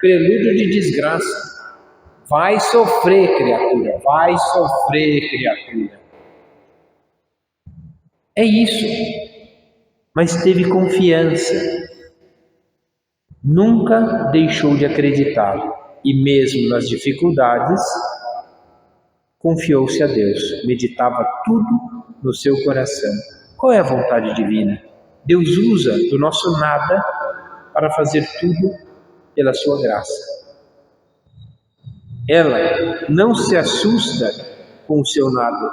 S1: prelúdio de desgraça. Vai sofrer, criatura. Vai sofrer, criatura. É isso. Mas teve confiança. Nunca deixou de acreditar. E mesmo nas dificuldades, confiou-se a Deus. Meditava tudo no seu coração. Qual é a vontade divina? Deus usa do nosso nada para fazer tudo pela sua graça. Ela não se assusta com o seu nada.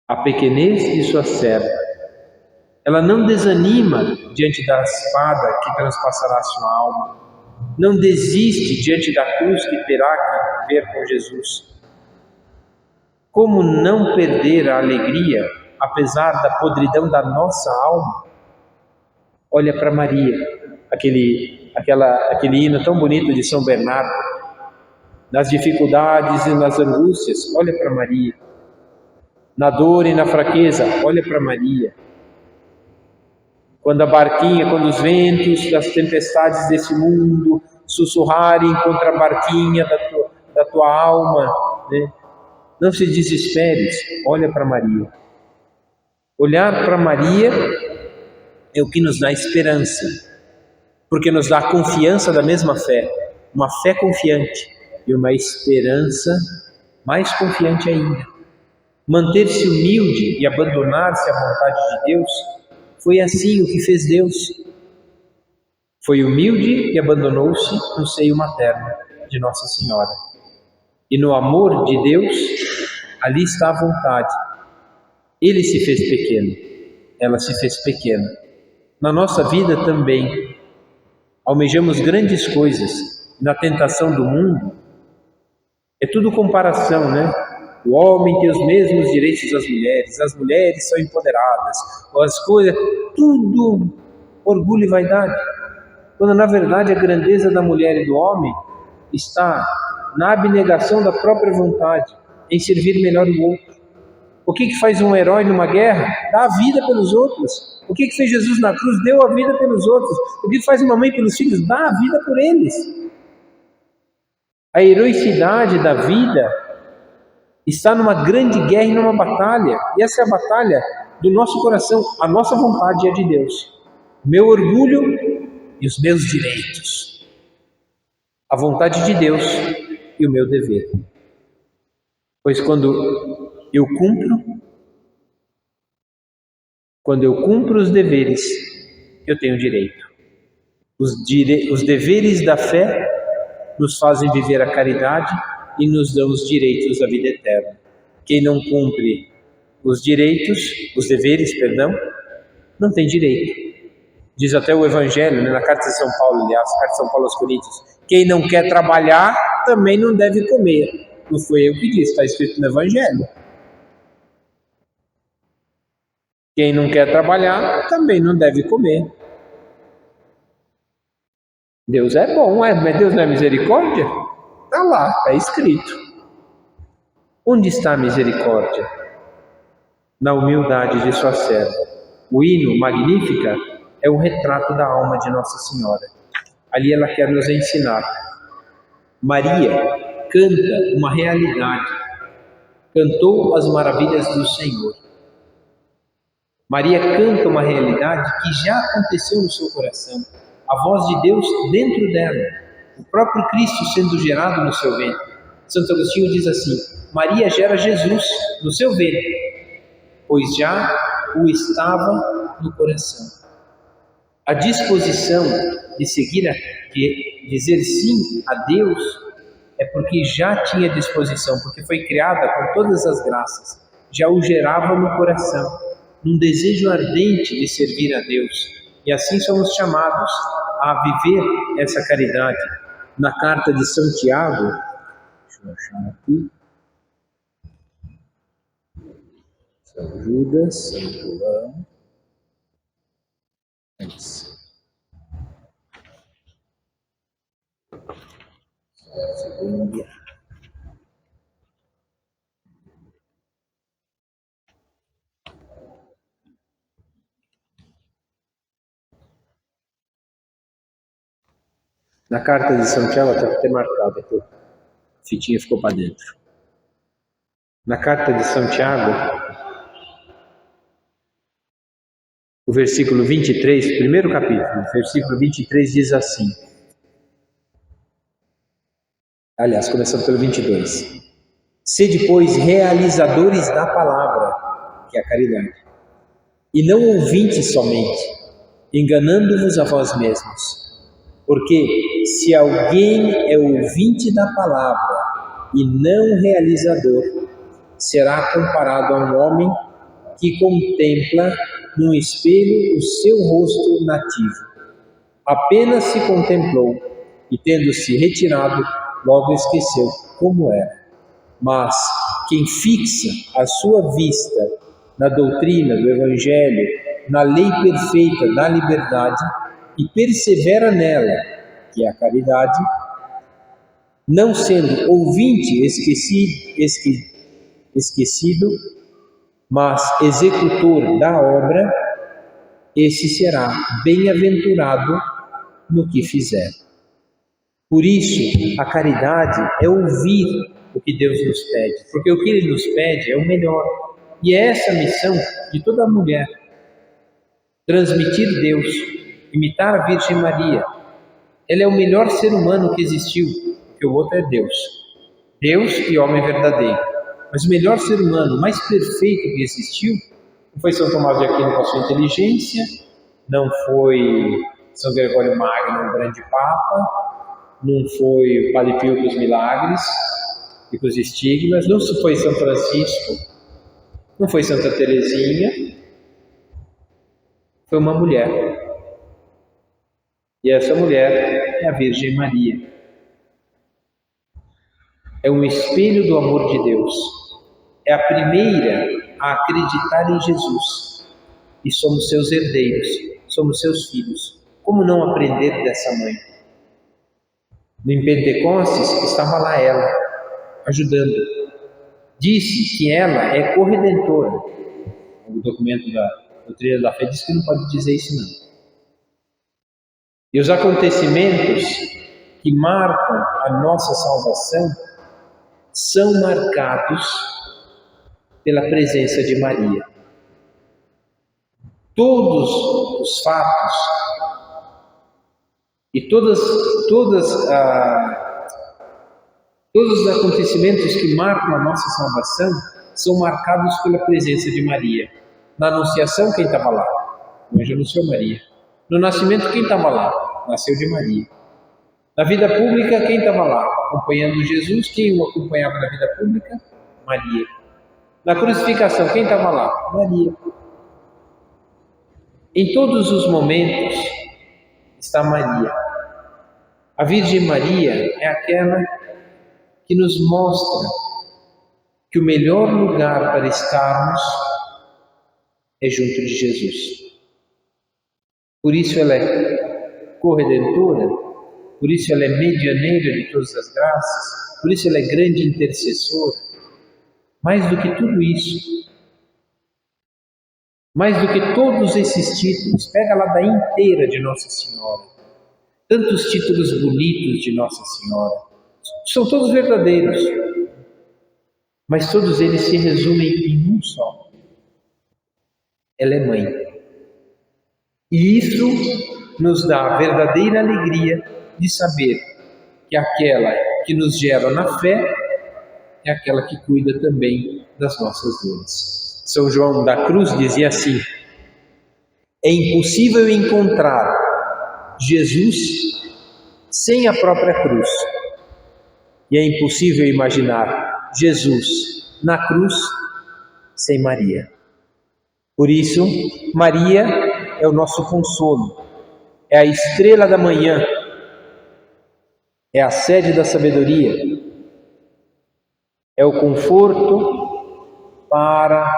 S1: A pequenez de sua serva. Ela não desanima diante da espada que transpassará a sua alma. Não desiste diante da cruz que terá que ver com Jesus. Como não perder a alegria, apesar da podridão da nossa alma? Olha para Maria, aquele hino tão bonito de São Bernardo. Nas dificuldades e nas angústias, olha para Maria. Na dor e na fraqueza, olha para Maria. Quando os ventos das tempestades desse mundo sussurrarem contra a barquinha da tua alma, né? Não se desesperes, olha para Maria. Olhar para Maria é o que nos dá esperança, porque nos dá a confiança da mesma fé, uma fé confiante e uma esperança mais confiante ainda. Manter-se humilde e abandonar-se à vontade de Deus, foi assim o que fez Deus. Foi humilde e abandonou-se no seio materno de Nossa Senhora. E no amor de Deus, ali está a vontade. Ele se fez pequeno. ela se fez pequena. Na nossa vida também, almejamos grandes coisas. Na tentação do mundo, é tudo comparação, né? O homem tem os mesmos direitos das mulheres, as mulheres são empoderadas, as coisas, tudo orgulho e vaidade. Quando na verdade a grandeza da mulher e do homem está na abnegação da própria vontade, em servir melhor o outro. O que faz um herói numa guerra? Dá a vida pelos outros. O que fez Jesus na cruz? Deu a vida pelos outros. O que faz uma mãe pelos filhos? Dá a vida por eles. A heroicidade da vida está numa grande guerra e numa batalha. E essa é a batalha do nosso coração. A nossa vontade é de Deus. O meu orgulho e os meus direitos. A vontade de Deus e o meu dever. Pois quando eu cumpro os deveres, eu tenho direito. Os deveres da fé nos fazem viver a caridade e nos dão os direitos da vida eterna. Quem não cumpre os deveres, não tem direito. Diz até o Evangelho, né, na carta de São Paulo, aliás, carta de São Paulo aos Coríntios, quem não quer trabalhar também não deve comer. Não foi eu que disse, está escrito no Evangelho. Quem não quer trabalhar também não deve comer. Deus é bom, mas Deus não é misericórdia? Está lá, está escrito. Onde está a misericórdia? Na humildade de sua serva. O hino Magnífica é um retrato da alma de Nossa Senhora. Ali ela quer nos ensinar. Maria canta uma realidade. Cantou as maravilhas do Senhor. Maria canta uma realidade que já aconteceu no seu coração. A voz de Deus dentro dela. O próprio Cristo sendo gerado no seu ventre. Santo Agostinho diz assim: Maria gera Jesus no seu ventre, pois já o estava no coração. A disposição de de dizer sim a Deus, é porque já tinha disposição, porque foi criada com todas as graças, já o gerava no coração, num desejo ardente de servir a Deus. E assim somos chamados a viver essa caridade. Na carta de São Tiago, deixa eu achar aqui, São Judas, São João, segundo. Na carta de São Tiago, está até marcado aqui, a fitinha ficou para dentro. Na carta de São Tiago, o versículo 23, primeiro capítulo, versículo 23 diz assim. Aliás, começando pelo 22. Sede, pois, realizadores da palavra, que é a caridade, e não ouvintes somente, enganando-vos a vós mesmos. Porque se alguém é ouvinte da palavra e não realizador, será comparado a um homem que contempla num espelho o seu rosto nativo. Apenas se contemplou e, tendo-se retirado, logo esqueceu como era. Mas quem fixa a sua vista na doutrina do Evangelho, na lei perfeita da liberdade, e persevera nela, que é a caridade, não sendo ouvinte esquecido, mas executor da obra, esse será bem-aventurado no que fizer. Por isso, a caridade é ouvir o que Deus nos pede, porque o que Ele nos pede é o melhor. E é essa a missão de toda mulher: transmitir Deus, imitar a Virgem Maria. Ela é o melhor ser humano que existiu, porque o outro é Deus. Deus e homem verdadeiro. Mas o melhor ser humano, o mais perfeito que existiu, não foi São Tomás de Aquino com a sua inteligência, não foi São Gregório Magno, o grande Papa, não foi o Padre Pio com os milagres e com os estigmas, não foi São Francisco, não foi Santa Teresinha, foi uma mulher. E essa mulher é a Virgem Maria. É um espelho do amor de Deus. É a primeira a acreditar em Jesus. E somos seus herdeiros, somos seus filhos. Como não aprender dessa mãe? Em Pentecostes estava lá ela, ajudando. Disse que ela é corredentora. O documento da doutrina da fé diz que não pode dizer isso não. E os acontecimentos que marcam a nossa salvação são marcados pela presença de Maria. Todos os fatos e todos os acontecimentos que marcam a nossa salvação são marcados pela presença de Maria. Na Anunciação, quem estava lá? O anjo anunciou Maria. No nascimento, quem estava lá? Nasceu de Maria. Na vida pública, quem estava lá? Acompanhando Jesus, quem o acompanhava na vida pública? Maria. Na crucificação, quem estava lá? Maria. Em todos os momentos está Maria. A Virgem Maria é aquela que nos mostra que o melhor lugar para estarmos é junto de Jesus. Por isso ela é corredentora, por isso ela é medianeira de todas as graças, por isso ela é grande intercessora. Mais do que tudo isso, mais do que todos esses títulos, pega a ladainha inteira de Nossa Senhora. Tantos títulos bonitos de Nossa Senhora. São todos verdadeiros, mas todos eles se resumem em um só. Ela é mãe. E isso nos dá a verdadeira alegria de saber que aquela que nos gera na fé é aquela que cuida também das nossas dores. São João da Cruz dizia assim: é impossível encontrar Jesus sem a própria cruz. E é impossível imaginar Jesus na cruz sem Maria. Por isso, Maria é o nosso consolo, é a estrela da manhã, é a sede da sabedoria, é o conforto para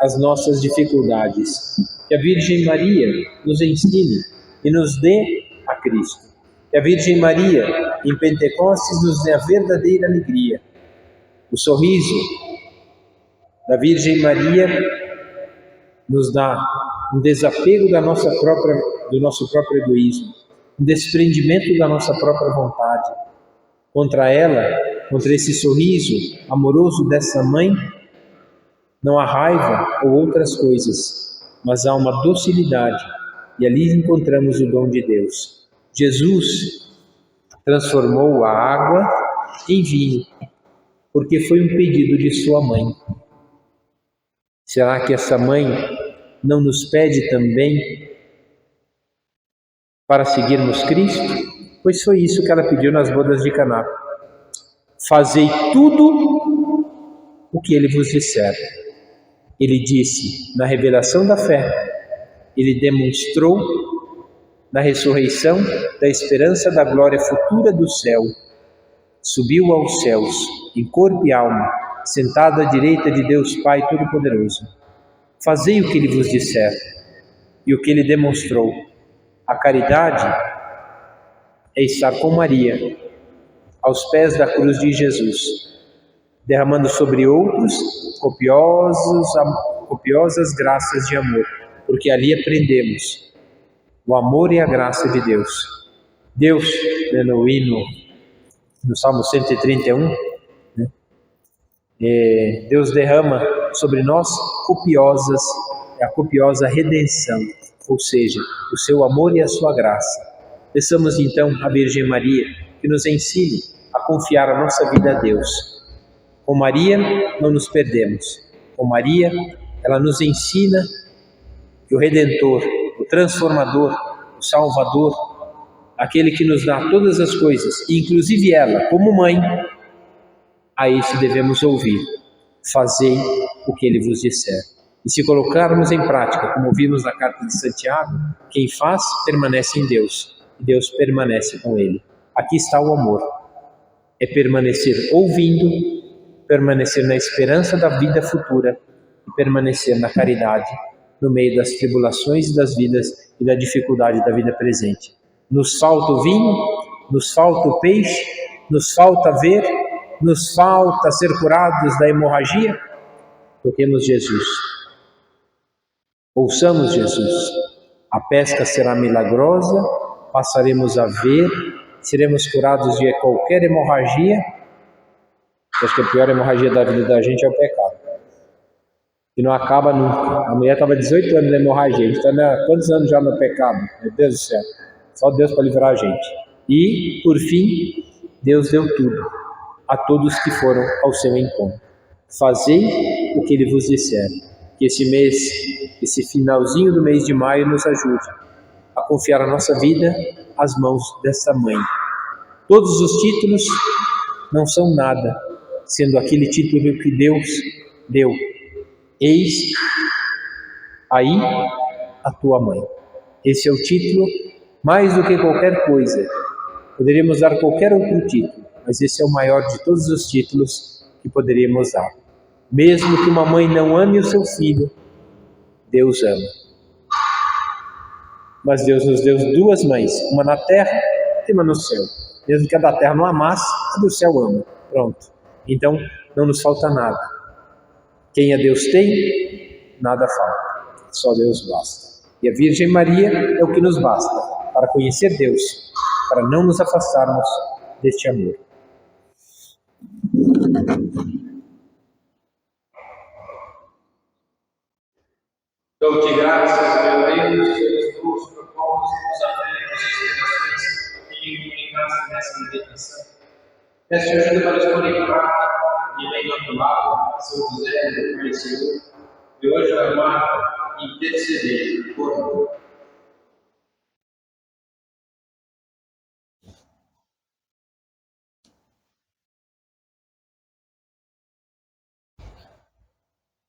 S1: as nossas dificuldades. Que a Virgem Maria nos ensine e nos dê a Cristo. Que a Virgem Maria, em Pentecostes, nos dê a verdadeira alegria. O sorriso da Virgem Maria nos dá um desapego do nosso próprio egoísmo, um desprendimento da nossa própria vontade. Contra ela, contra esse sorriso amoroso dessa mãe, não há raiva ou outras coisas, mas há uma docilidade, e ali encontramos o dom de Deus. Jesus transformou a água em vinho, porque foi um pedido de sua mãe. Será que essa mãe não nos pede também para seguirmos Cristo? Pois foi isso que ela pediu nas bodas de Caná. Fazei tudo o que ele vos disser. Ele disse na revelação da fé, ele demonstrou na ressurreição da esperança da glória futura do céu. Subiu aos céus, em corpo e alma, sentado à direita de Deus Pai Todo-Poderoso. Fazei o que ele vos disser, e o que ele demonstrou. A caridade é estar com Maria, aos pés da cruz de Jesus, derramando sobre outros copiosas graças de amor, porque ali aprendemos o amor e a graça de Deus. Deus, no hino, no Salmo 131, Deus derrama sobre nós a copiosa redenção, ou seja, o seu amor e a sua graça. Peçamos então à Virgem Maria que nos ensine a confiar a nossa vida a Deus. Com Maria não nos perdemos. Com Maria, ela nos ensina que o Redentor, o Transformador, o Salvador, aquele que nos dá todas as coisas, inclusive ela, como mãe, a esse devemos ouvir. Fazei o que ele vos disser. E se colocarmos em prática, como vimos na carta de Santiago, quem faz permanece em Deus, e Deus permanece com ele. Aqui está o amor. É permanecer ouvindo, permanecer na esperança da vida futura e permanecer na caridade, no meio das tribulações e das vidas e da dificuldade da vida presente. Nos falta o vinho, nos falta o peixe, nos falta ver, nos falta ser curados da hemorragia. Toquemos Jesus. Ouçamos Jesus. A pesca será milagrosa, passaremos a ver, seremos curados de qualquer hemorragia. Acho que a pior hemorragia da vida da gente é o pecado. E não acaba nunca. A mulher estava 18 anos na hemorragia. A gente está há quantos anos já no pecado? Meu Deus do céu. Só Deus para livrar a gente. E, por fim, Deus deu tudo a todos que foram ao seu encontro. Fazei o que Ele vos disser. Que esse mês, esse finalzinho do mês de maio nos ajude a confiar a nossa vida às mãos dessa mãe. Todos os títulos não são nada, sendo aquele título que Deus deu. Eis aí a tua mãe. Esse é o título mais do que qualquer coisa. Poderíamos dar qualquer outro título, mas esse é o maior de todos os títulos que poderíamos dar. Mesmo que uma mãe não ame o seu filho, Deus ama. Mas Deus nos deu duas mães, uma na terra e uma no céu. Mesmo que a da terra não amasse, a do céu ama. Pronto. Então, não nos falta nada. Quem a Deus tem, nada falta. Só Deus basta. E a Virgem Maria é o que nos basta para conhecer Deus, para não nos afastarmos deste amor. Dou-te graças, meu Deus, pelos teus propósitos, afetos e inspirações que me comunicaste nessa meditação. Peço ajuda para expor em prática, e bem imaculado, São José, meu Pai e Senhor, e hoje eu amar e interceder por mim.